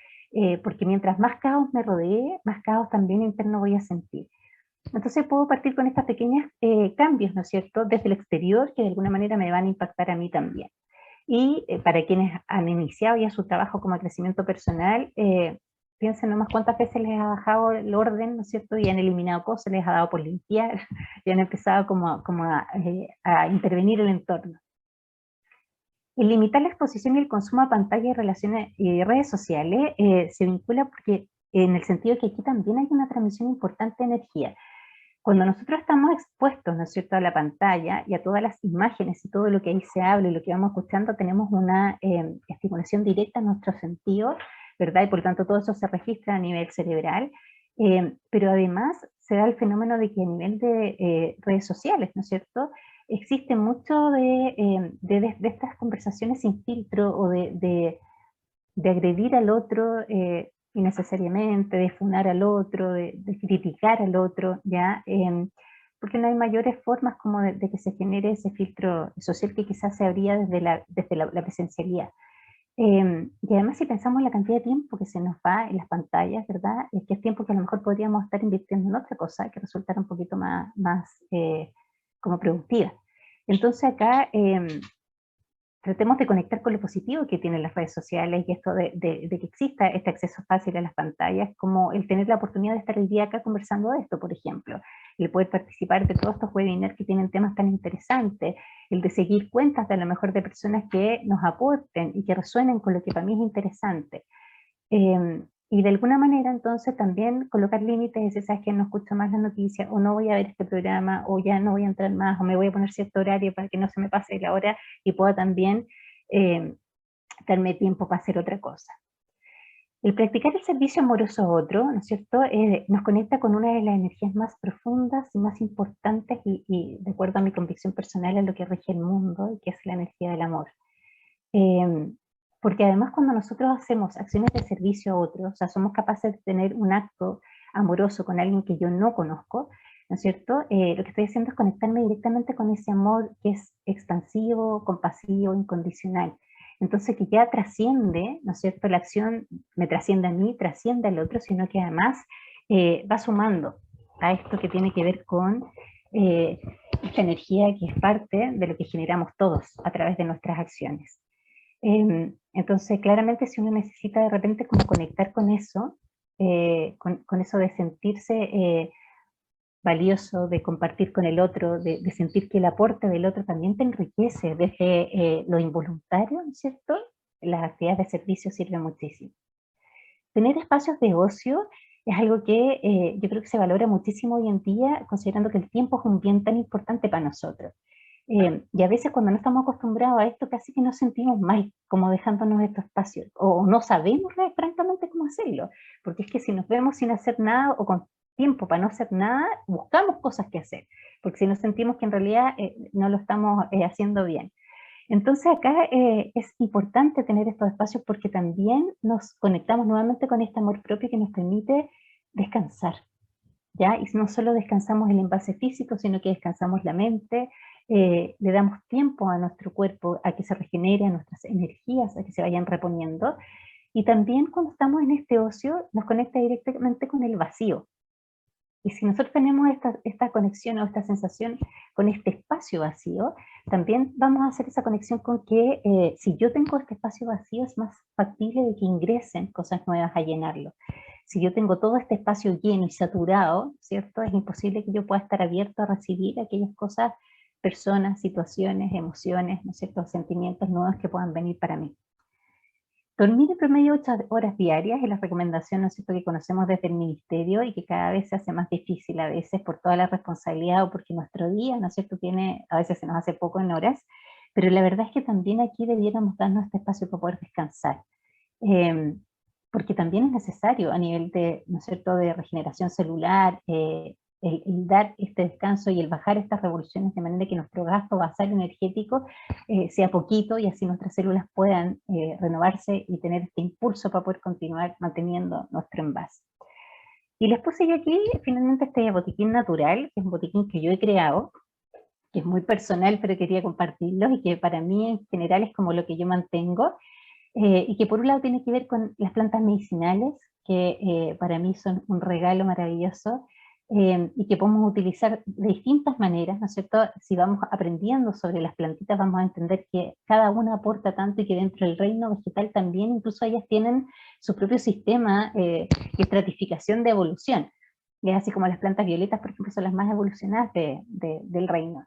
porque mientras más caos me rodee, más caos también interno voy a sentir. Entonces puedo partir con estos pequeños cambios, ¿no es cierto?, desde el exterior que de alguna manera me van a impactar a mí también. Y para quienes han iniciado ya su trabajo como crecimiento personal, piensen nomás cuántas veces les ha bajado el orden, ¿no es cierto?, y han eliminado cosas, les ha dado por limpiar, y han empezado a intervenir el entorno. El limitar la exposición y el consumo a pantalla y relaciones y redes sociales se vincula porque en el sentido de que aquí también hay una transmisión importante de energía. Cuando nosotros estamos expuestos, ¿no es cierto?, a la pantalla y a todas las imágenes y todo lo que ahí se habla y lo que vamos escuchando, tenemos una estimulación directa en nuestros sentidos, ¿verdad? Y por lo tanto todo eso se registra a nivel cerebral, pero además se da el fenómeno de que a nivel de redes sociales, ¿no es cierto?, existe mucho de estas conversaciones sin filtro o de agredir al otro innecesariamente, de funar al otro, de criticar al otro, ¿ya? Porque no hay mayores formas como de que se genere ese filtro social que quizás se habría desde la presencialidad. Y además si pensamos en la cantidad de tiempo que se nos va en las pantallas, ¿verdad? Es que es tiempo que a lo mejor podríamos estar invirtiendo en otra cosa que resultara un poquito más como productiva. Entonces acá tratemos de conectar con lo positivo que tienen las redes sociales y esto de que exista este acceso fácil a las pantallas, como el tener la oportunidad de estar el día acá conversando de esto, por ejemplo, el poder participar de todos estos webinars que tienen temas tan interesantes, el de seguir cuentas de a lo mejor de personas que nos aporten y que resuenen con lo que para mí es interesante. Y de alguna manera entonces también colocar límites, decir, sabes que no escucho más las noticias, o no voy a ver este programa, o ya no voy a entrar más, o me voy a poner cierto horario para que no se me pase la hora y pueda también eh, darme tiempo para hacer otra cosa. El practicar el servicio amoroso a otro, ¿no es cierto?, nos conecta con una de las energías más profundas y más importantes y de acuerdo a mi convicción personal, a lo que rige el mundo, que es la energía del amor. Porque además cuando nosotros hacemos acciones de servicio a otros, o sea, somos capaces de tener un acto amoroso con alguien que yo no conozco, ¿no es cierto? Lo que estoy haciendo es conectarme directamente con ese amor que es expansivo, compasivo, incondicional. Entonces que ya trasciende, ¿no es cierto? La acción me trasciende a mí, trasciende al otro, sino que además va sumando a esto que tiene que ver con esta energía que es parte de lo que generamos todos a través de nuestras acciones. Entonces, claramente si uno necesita de repente como conectar con eso, con eso de sentirse valioso, de compartir con el otro, de sentir que el aporte del otro también te enriquece desde lo involuntario, ¿no es cierto? Las actividades de servicio sirven muchísimo. Tener espacios de ocio es algo que yo creo que se valora muchísimo hoy en día, considerando que el tiempo es un bien tan importante para nosotros. Y a veces cuando no estamos acostumbrados a esto, casi que nos sentimos mal, como dejándonos estos espacios, o no sabemos francamente cómo hacerlo, porque es que si nos vemos sin hacer nada o con tiempo para no hacer nada, buscamos cosas que hacer, porque si nos sentimos que en realidad no lo estamos haciendo bien. Entonces acá es importante tener estos espacios porque también nos conectamos nuevamente con este amor propio que nos permite descansar, ¿ya? Y no solo descansamos el envase físico, sino que descansamos la mente, le damos tiempo a nuestro cuerpo a que se regenere, a nuestras energías, a que se vayan reponiendo, Y también cuando estamos en este ocio, nos conecta directamente con el vacío. Y si nosotros tenemos esta conexión o esta sensación con este espacio vacío, también vamos a hacer esa conexión con que si yo tengo este espacio vacío, es más factible de que ingresen cosas nuevas a llenarlo. Si yo tengo todo este espacio lleno y saturado, ¿cierto? Es imposible que yo pueda estar abierto a recibir aquellas cosas, personas, situaciones, emociones, ¿no es cierto? Sentimientos nuevos que puedan venir para mí. Dormir en promedio 8 horas diarias es la recomendación, ¿no es cierto?, que conocemos desde el ministerio y que cada vez se hace más difícil a veces por toda la responsabilidad o porque nuestro día, ¿no es cierto?, a veces se nos hace poco en horas, pero la verdad es que también aquí debiéramos darnos este espacio para poder descansar. Eh, Porque también es necesario a nivel de, ¿no es cierto?, de regeneración celular, el dar este descanso y el bajar estas revoluciones de manera que nuestro gasto basal energético sea poquito y así nuestras células puedan renovarse y tener este impulso para poder continuar manteniendo nuestro envase. Y les puse yo aquí finalmente este botiquín natural, que es un botiquín que yo he creado, que es muy personal, pero quería compartirlo y que para mí en general es como lo que yo mantengo, y que por un lado tiene que ver con las plantas medicinales, que para mí son un regalo maravilloso, y que podemos utilizar de distintas maneras, ¿no es cierto? Si vamos aprendiendo sobre las plantitas, vamos a entender que cada una aporta tanto y que dentro del reino vegetal también, incluso ellas tienen su propio sistema y estratificación de evolución. Y es así como las plantas violetas, por ejemplo, son las más evolucionadas del reino.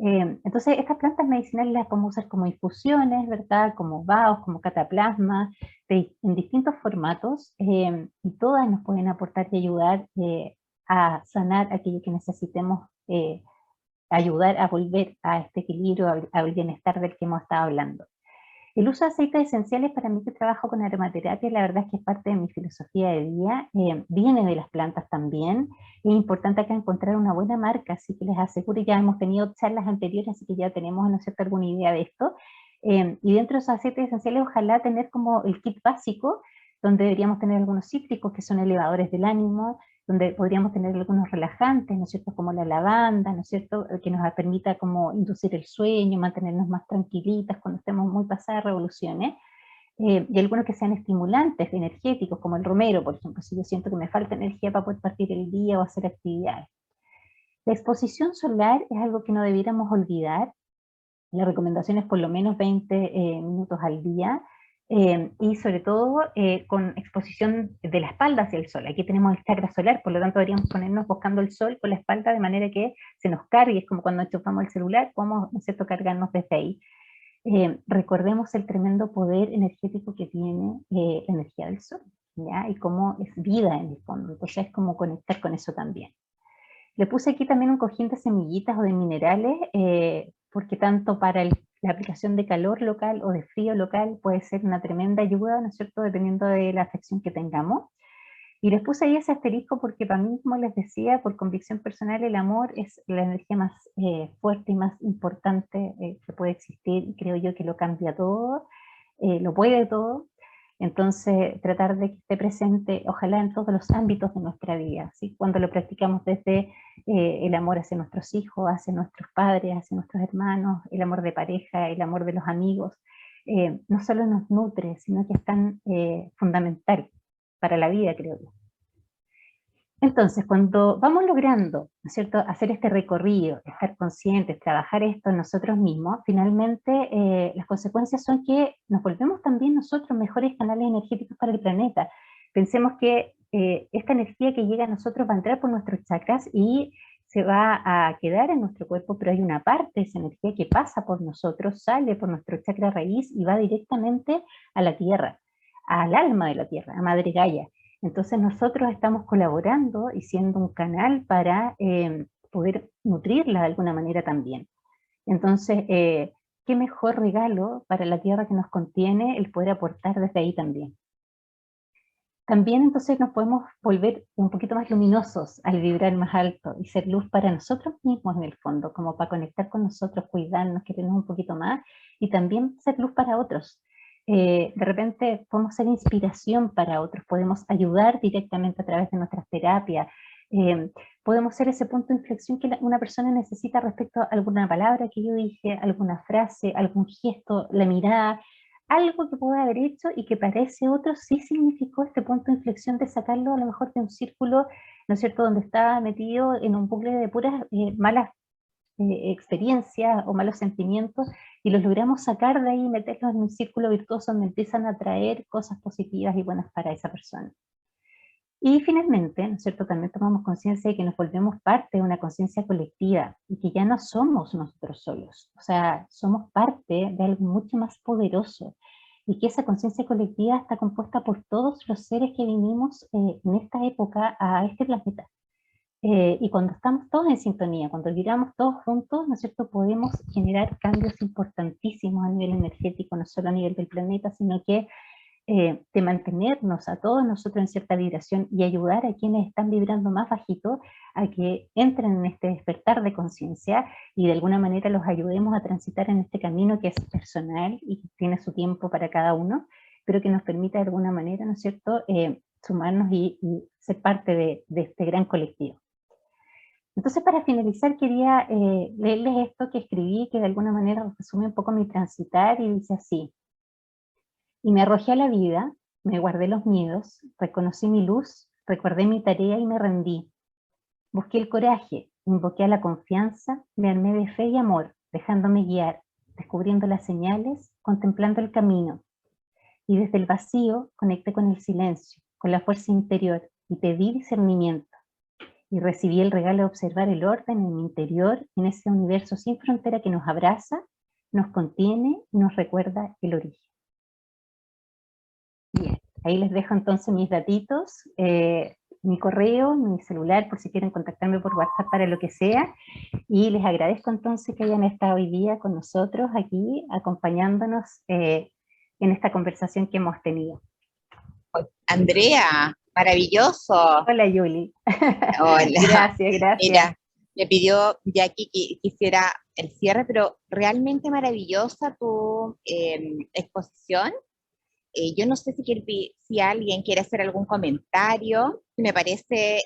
Entonces, estas plantas medicinales las podemos usar como infusiones, ¿verdad? Como baos, como cataplasma, en distintos formatos, y todas nos pueden aportar y ayudar a sanar aquello que necesitemos, ayudar a volver a este equilibrio, al bienestar del que hemos estado hablando. El uso de aceites esenciales para mí que trabajo con aromaterapia, la verdad es que es parte de mi filosofía de vida, viene de las plantas también, es importante acá encontrar una buena marca, así que les aseguro, ya hemos tenido charlas anteriores, así que ya tenemos, ¿no es cierto?, alguna idea de esto, y dentro de esos aceites esenciales ojalá tener como el kit básico, donde deberíamos tener algunos cítricos que son elevadores del ánimo, donde podríamos tener algunos relajantes, ¿no es cierto?, como la lavanda, ¿no es cierto?, que nos permita como inducir el sueño, mantenernos más tranquilitas cuando estemos muy pasadas de revoluciones, y algunos que sean estimulantes, energéticos, como el romero, por ejemplo, si yo siento que me falta energía para poder partir el día o hacer actividades. La exposición solar es algo que no debiéramos olvidar. La recomendación es por lo menos 20 minutos al día, y sobre todo con exposición de la espalda hacia el sol. Aquí tenemos el chakra solar, por lo tanto deberíamos ponernos buscando el sol con la espalda de manera que se nos cargue, es como cuando enchufamos el celular, podemos, ¿no es cierto?, cargarnos desde ahí. Recordemos el tremendo poder energético que tiene la energía del sol, ¿ya? Y cómo es vida en el fondo, entonces es como conectar con eso también. Le puse aquí también un cojín de semillitas o de minerales, porque tanto para la aplicación de calor local o de frío local puede ser una tremenda ayuda, ¿no es cierto?, dependiendo de la afección que tengamos. Y les puse ahí ese asterisco porque para mí, como les decía, por convicción personal, el amor es la energía más fuerte y más importante que puede existir, y creo yo que lo cambia todo, lo puede todo. Entonces, tratar de que esté presente, ojalá en todos los ámbitos de nuestra vida, ¿sí? Cuando lo practicamos desde el amor hacia nuestros hijos, hacia nuestros padres, hacia nuestros hermanos, el amor de pareja, el amor de los amigos, no solo nos nutre, sino que es tan fundamental para la vida, creo yo. Entonces, cuando vamos logrando, ¿no es cierto?, hacer este recorrido, estar conscientes, trabajar esto en nosotros mismos, finalmente las consecuencias son que nos volvemos también nosotros mejores canales energéticos para el planeta. Pensemos que esta energía que llega a nosotros va a entrar por nuestros chakras y se va a quedar en nuestro cuerpo, pero hay una parte de esa energía que pasa por nosotros, sale por nuestro chakra raíz y va directamente a la tierra, al alma de la tierra, a Madre Gaia. Entonces nosotros estamos colaborando y siendo un canal para poder nutrirla de alguna manera también. Entonces, qué mejor regalo para la tierra que nos contiene el poder aportar desde ahí también. También entonces nos podemos volver un poquito más luminosos al vibrar más alto y ser luz para nosotros mismos en el fondo, como para conectar con nosotros, cuidarnos, querernos un poquito más y también ser luz para otros. De repente podemos ser inspiración para otros, podemos ayudar directamente a través de nuestras terapias, podemos ser ese punto de inflexión que una persona necesita respecto a alguna palabra que yo dije, alguna frase, algún gesto, la mirada, algo que pude haber hecho y que para ese otro sí significó este punto de inflexión de sacarlo a lo mejor de un círculo, ¿no es cierto?, donde estaba metido en un bucle de puras malas experiencias o malos sentimientos, y los logramos sacar de ahí y meterlos en un círculo virtuoso donde empiezan a traer cosas positivas y buenas para esa persona. Y finalmente, ¿no es cierto?, también tomamos conciencia de que nos volvemos parte de una conciencia colectiva y que ya no somos nosotros solos, o sea, somos parte de algo mucho más poderoso, y que esa conciencia colectiva está compuesta por todos los seres que vinimos en esta época a este planeta. Y cuando estamos todos en sintonía, cuando vibramos todos juntos, ¿no es cierto?, podemos generar cambios importantísimos a nivel energético, no solo a nivel del planeta, sino que de mantenernos a todos nosotros en cierta vibración y ayudar a quienes están vibrando más bajito a que entren en este despertar de conciencia y de alguna manera los ayudemos a transitar en este camino que es personal y que tiene su tiempo para cada uno, pero que nos permita de alguna manera, ¿no es cierto?, sumarnos y ser parte de este gran colectivo. Entonces, para finalizar, quería leerles esto que escribí, que de alguna manera resume un poco mi transitar, y dice así: y me arrojé a la vida, me guardé los miedos, reconocí mi luz, recordé mi tarea y me rendí. Busqué el coraje, invoqué a la confianza, me armé de fe y amor, dejándome guiar, descubriendo las señales, contemplando el camino. Y desde el vacío conecté con el silencio, con la fuerza interior, y pedí discernimiento. Y recibí el regalo de observar el orden en mi interior, en ese universo sin frontera que nos abraza, nos contiene y nos recuerda el origen. Bien, ahí les dejo entonces mis datitos, mi correo, mi celular, por si quieren contactarme por WhatsApp para lo que sea, y les agradezco entonces que hayan estado hoy día con nosotros aquí, acompañándonos en esta conversación que hemos tenido. Andrea, maravilloso. Hola, Yuli. Hola. Gracias. Mira, le pidió Jackie que hiciera el cierre, pero realmente maravillosa tu exposición. Yo no sé si alguien quiere hacer algún comentario. Me parece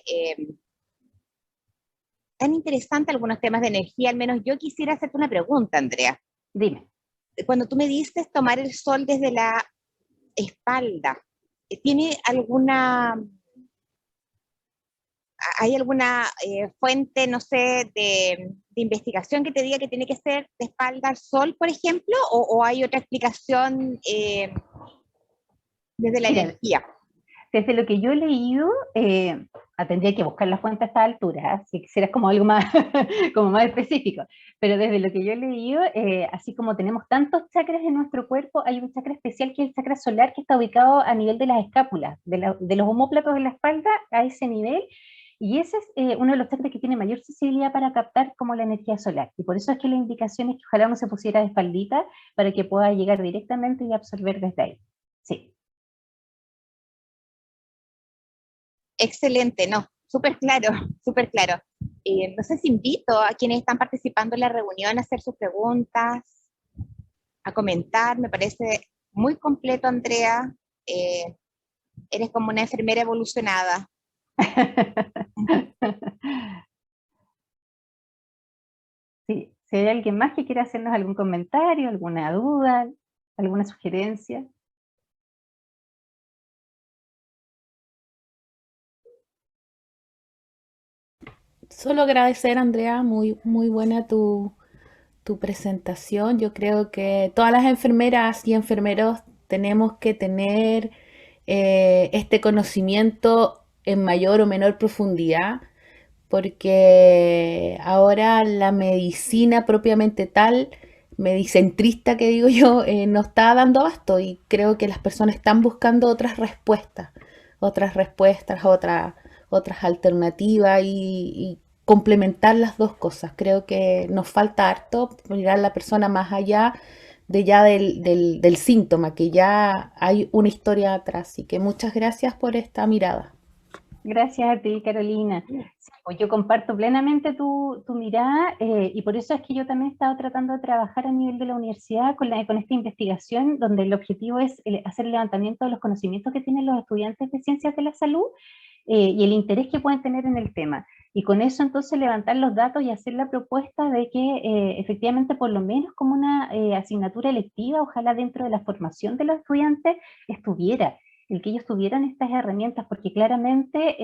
tan interesante algunos temas de energía. Al menos yo quisiera hacerte una pregunta, Andrea. Dime. Cuando tú me dices tomar el sol desde la espalda, ¿tiene hay alguna fuente, no sé, de investigación que te diga que tiene que ser de espalda al sol, por ejemplo, o hay otra explicación desde la energía? Desde lo que yo he leído, tendría que buscar la fuente a esta altura, si quisieras como algo más, como más específico, pero desde lo que yo he leído, así como tenemos tantos chakras en nuestro cuerpo, hay un chakra especial que es el chakra solar, que está ubicado a nivel de las escápulas, de los omóplatos de la espalda, a ese nivel, y ese es uno de los chakras que tiene mayor sensibilidad para captar como la energía solar, y por eso es que la indicación es que ojalá uno se pusiera de espaldita para que pueda llegar directamente y absorber desde ahí. Sí. Excelente, no, súper claro, súper claro. No sé si invito a quienes están participando en la reunión a hacer sus preguntas, a comentar. Me parece muy completo, Andrea. Eres como una enfermera evolucionada. Sí, si hay alguien más que quiera hacernos algún comentario, alguna duda, alguna sugerencia. Solo agradecer, Andrea, muy buena tu presentación. Yo creo que todas las enfermeras y enfermeros tenemos que tener este conocimiento en mayor o menor profundidad, porque ahora la medicina propiamente tal, medicentrista que digo yo, no está dando abasto, y creo que las personas están buscando otras respuestas, otras alternativas, y complementar las dos cosas. Creo que nos falta harto mirar a la persona más allá del síntoma, que ya hay una historia atrás. Así que muchas gracias por esta mirada. Gracias a ti, Carolina. Sí, pues yo comparto plenamente tu mirada, y por eso es que yo también he estado tratando de trabajar a nivel de la universidad con esta investigación, donde el objetivo es hacer el levantamiento de los conocimientos que tienen los estudiantes de ciencias de la salud y el interés que pueden tener en el tema. y con eso entonces levantar los datos y hacer la propuesta de que efectivamente por lo menos como una asignatura electiva, ojalá dentro de la formación de los estudiantes, estuviera, el que ellos tuvieran estas herramientas, porque claramente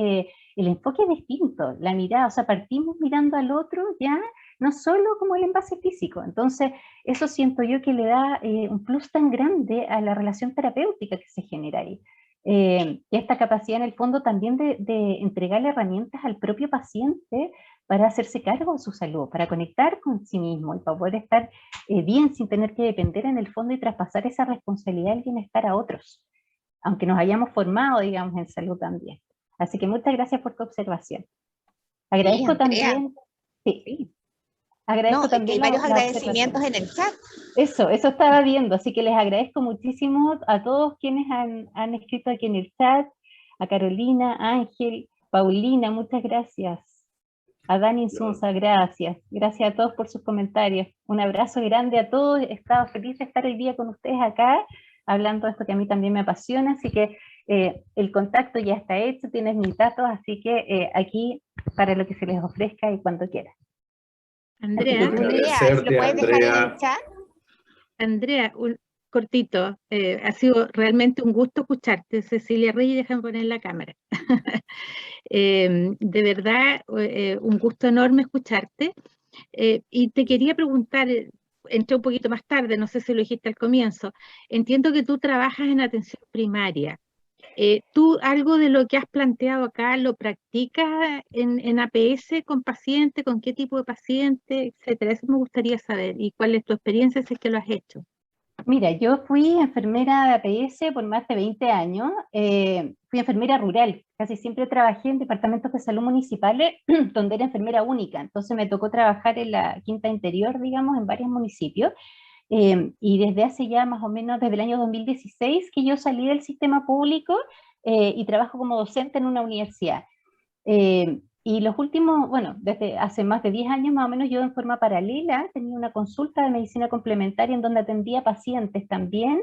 el enfoque es distinto, la mirada, o sea, partimos mirando al otro ya, no solo como el envase físico, entonces eso siento yo que le da un plus tan grande a la relación terapéutica que se genera ahí. Y esta capacidad en el fondo también de entregarle herramientas al propio paciente para hacerse cargo de su salud, para conectar con sí mismo y para poder estar bien sin tener que depender en el fondo y traspasar esa responsabilidad del bienestar a otros, aunque nos hayamos formado, digamos, en salud también. Así que muchas gracias por tu observación. Sí, Agradezco Andrea. también, sí, Sí. agradezco No, es que hay también varios la observación. agradecimientos en el chat. Eso estaba viendo, así que les agradezco muchísimo a todos quienes han escrito aquí en el chat, a Carolina, Ángel, Paulina, muchas gracias. A Dani Insunza, gracias. Gracias a todos por sus comentarios. Un abrazo grande a todos. He estado feliz de estar hoy día con ustedes acá, hablando de esto que a mí también me apasiona, así que el contacto ya está hecho, tienes mis datos, así que aquí para lo que se les ofrezca y cuando quieran. Andrea, Andrea, si lo puedes dejar en el chat. Andrea, un cortito, ha sido realmente un gusto escucharte. Cecilia Reyes, déjame poner la cámara. De verdad, un gusto enorme escucharte. Y te quería preguntar, entré un poquito más tarde, no sé si lo dijiste al comienzo, entiendo que tú trabajas en atención primaria. ¿Tú algo de lo que has planteado acá lo practicas en APS con pacientes, con qué tipo de paciente, etcétera? Eso me gustaría saber. ¿Y cuál es tu experiencia si es que lo has hecho? Mira, yo fui enfermera de APS por más de 20 años, fui enfermera rural, casi siempre trabajé en departamentos de salud municipales donde era enfermera única, entonces me tocó trabajar en la quinta interior, digamos, en varios municipios, y desde hace ya más o menos, desde el año 2016 que yo salí del sistema público y trabajo como docente en una universidad. Y los últimos, bueno, desde hace más de 10 años más o menos yo en forma paralela tenía una consulta de medicina complementaria en donde atendía pacientes también.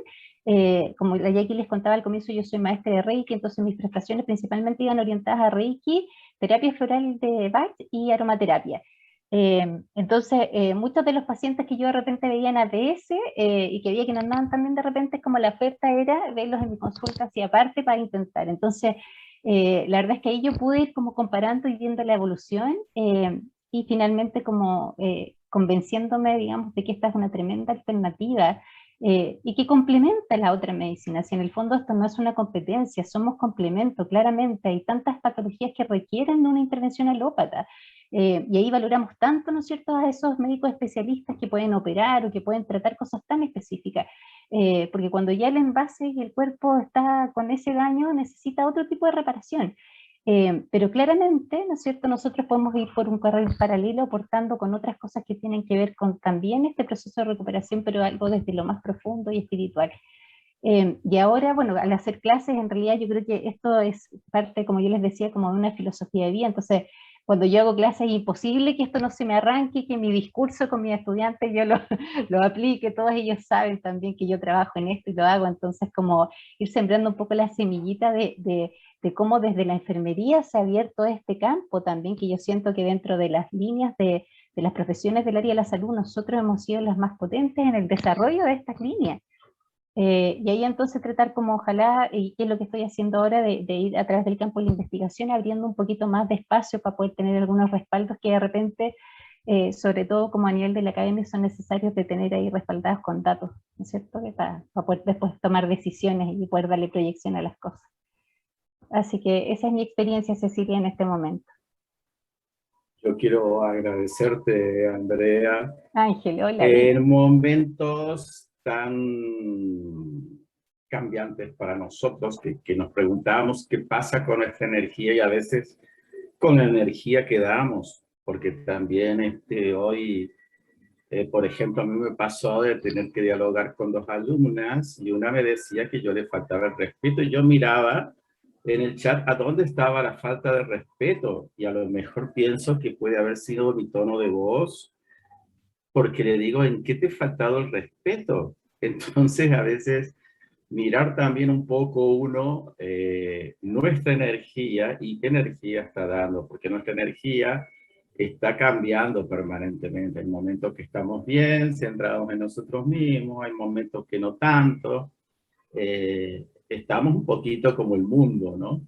Como ya aquí les contaba al comienzo, yo soy maestra de Reiki, entonces mis prestaciones principalmente iban orientadas a Reiki, terapia floral de Bach y aromaterapia. Entonces, muchos de los pacientes que yo de repente veía en APS y que veía que no andaban también de repente, es como la oferta era verlos en mi consulta hacia aparte para intentar. Entonces, la verdad es que ahí yo pude ir como comparando y viendo la evolución y finalmente como convenciéndome, digamos, de que esta es una tremenda alternativa y que complementa la otra medicina. Si en el fondo esto no es una competencia, somos complemento, claramente. Hay tantas patologías que requieren de una intervención alópata. Y ahí valoramos tanto, ¿no es cierto?, a esos médicos especialistas que pueden operar o que pueden tratar cosas tan específicas. Porque cuando ya el envase y el cuerpo está con ese daño, necesita otro tipo de reparación. Pero claramente, ¿no es cierto?, nosotros podemos ir por un carril paralelo aportando con otras cosas que tienen que ver con también este proceso de recuperación, pero algo desde lo más profundo y espiritual. Y ahora, bueno, al hacer clases, en realidad yo creo que esto es parte, como yo les decía, como de una filosofía de vida. Entonces, cuando yo hago clases es imposible que esto no se me arranque, que mi discurso con mis estudiantes yo lo aplique, todos ellos saben también que yo trabajo en esto y lo hago, entonces como ir sembrando un poco la semillita de cómo desde la enfermería se ha abierto este campo también, que yo siento que dentro de las líneas de las profesiones del área de la salud, nosotros hemos sido las más potentes en el desarrollo de estas líneas. Y ahí entonces tratar como ojalá, y qué es lo que estoy haciendo ahora, de ir a través del campo de la investigación, abriendo un poquito más de espacio para poder tener algunos respaldos que de repente, sobre todo como a nivel de la academia, son necesarios de tener ahí respaldados con datos, ¿no es cierto? Para poder después tomar decisiones y poder darle proyección a las cosas. Así que esa es mi experiencia, Cecilia, en este momento. Yo quiero agradecerte, Andrea. Ángel, hola. En momentos tan cambiantes para nosotros, que nos preguntábamos qué pasa con nuestra energía y a veces con la energía que damos, porque también hoy, por ejemplo, a mí me pasó de tener que dialogar con dos alumnas y una me decía que yo le faltaba el respeto y yo miraba en el chat a dónde estaba la falta de respeto y a lo mejor pienso que puede haber sido mi tono de voz, porque le digo, ¿en qué te ha faltado el respeto? Entonces a veces mirar también un poco uno nuestra energía y qué energía está dando, porque nuestra energía está cambiando permanentemente. Hay momentos que estamos bien, centrados en nosotros mismos, hay momentos que no tanto. Estamos un poquito como el mundo, ¿no?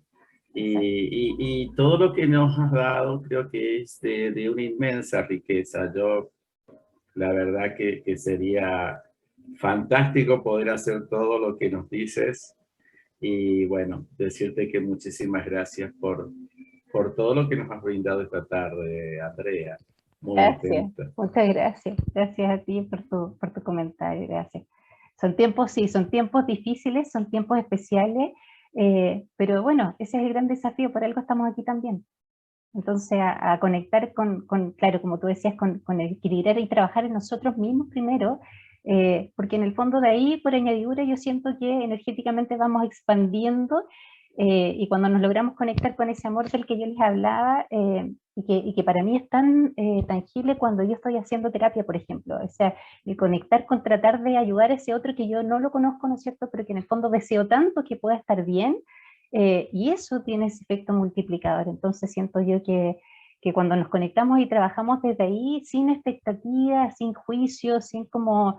Y todo lo que nos has dado creo que es de una inmensa riqueza. Yo, la verdad que sería fantástico poder hacer todo lo que nos dices. Y bueno, decirte que muchísimas gracias por todo lo que nos has brindado esta tarde, Andrea. Muy Gracias, atenta. muchas gracias. Gracias a ti por tu comentario, gracias. Son tiempos, sí, son tiempos difíciles, son tiempos especiales, pero bueno, ese es el gran desafío, por algo estamos aquí también. Entonces, a conectar claro, como tú decías, con el equilibrar y trabajar en nosotros mismos primero, porque en el fondo de ahí, por añadidura, yo siento que energéticamente vamos expandiendo, y cuando nos logramos conectar con ese amor del que yo les hablaba, y que para mí es tan tangible cuando yo estoy haciendo terapia, por ejemplo, o sea, el conectar con tratar de ayudar a ese otro que yo no lo conozco, ¿no es cierto?, pero que en el fondo deseo tanto que pueda estar bien, y eso tiene ese efecto multiplicador. Entonces siento yo que cuando nos conectamos y trabajamos desde ahí, sin expectativas, sin juicios, sin como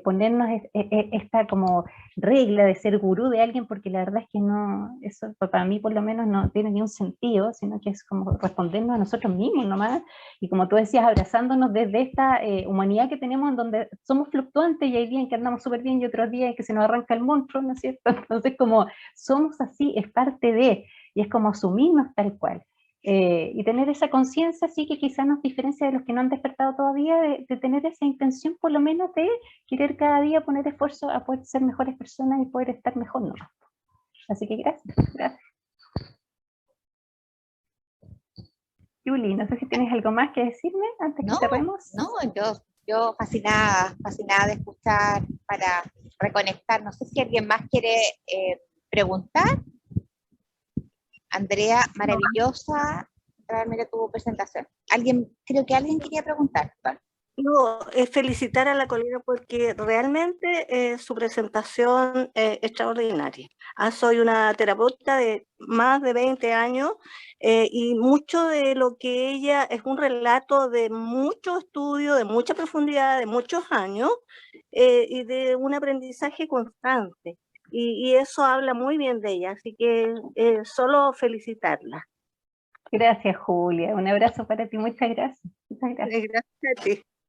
ponernos esta como regla de ser gurú de alguien, porque la verdad es que no, eso para mí por lo menos no tiene ni un sentido, sino que es como respondernos a nosotros mismos nomás, y como tú decías, abrazándonos desde esta humanidad que tenemos, en donde somos fluctuantes y hay días en que andamos súper bien y otros días en que se nos arranca el monstruo, ¿no es cierto? Entonces como somos así, es parte de, y es como asumirnos tal cual. Y tener esa conciencia sí que quizás nos diferencia de los que no han despertado todavía, de tener esa intención por lo menos de querer cada día poner esfuerzo a poder ser mejores personas y poder estar mejor, ¿no? Así que gracias, gracias. Julie, no sé si tienes algo más que decirme antes que cerremos. No, yo fascinada de escuchar para reconectar. No sé si alguien más quiere preguntar. Andrea, maravillosa realmente tu presentación. Creo que alguien quería preguntar. No, felicitar a la colega porque realmente su presentación es extraordinaria. Soy una terapeuta de más de 20 años y mucho de lo que ella es un relato de mucho estudio, de mucha profundidad, de muchos años y de un aprendizaje constante. Y eso habla muy bien de ella, así que solo felicitarla. Gracias, Julia. Un abrazo para ti. Muchas gracias. Muchas gracias. Gracias a ti.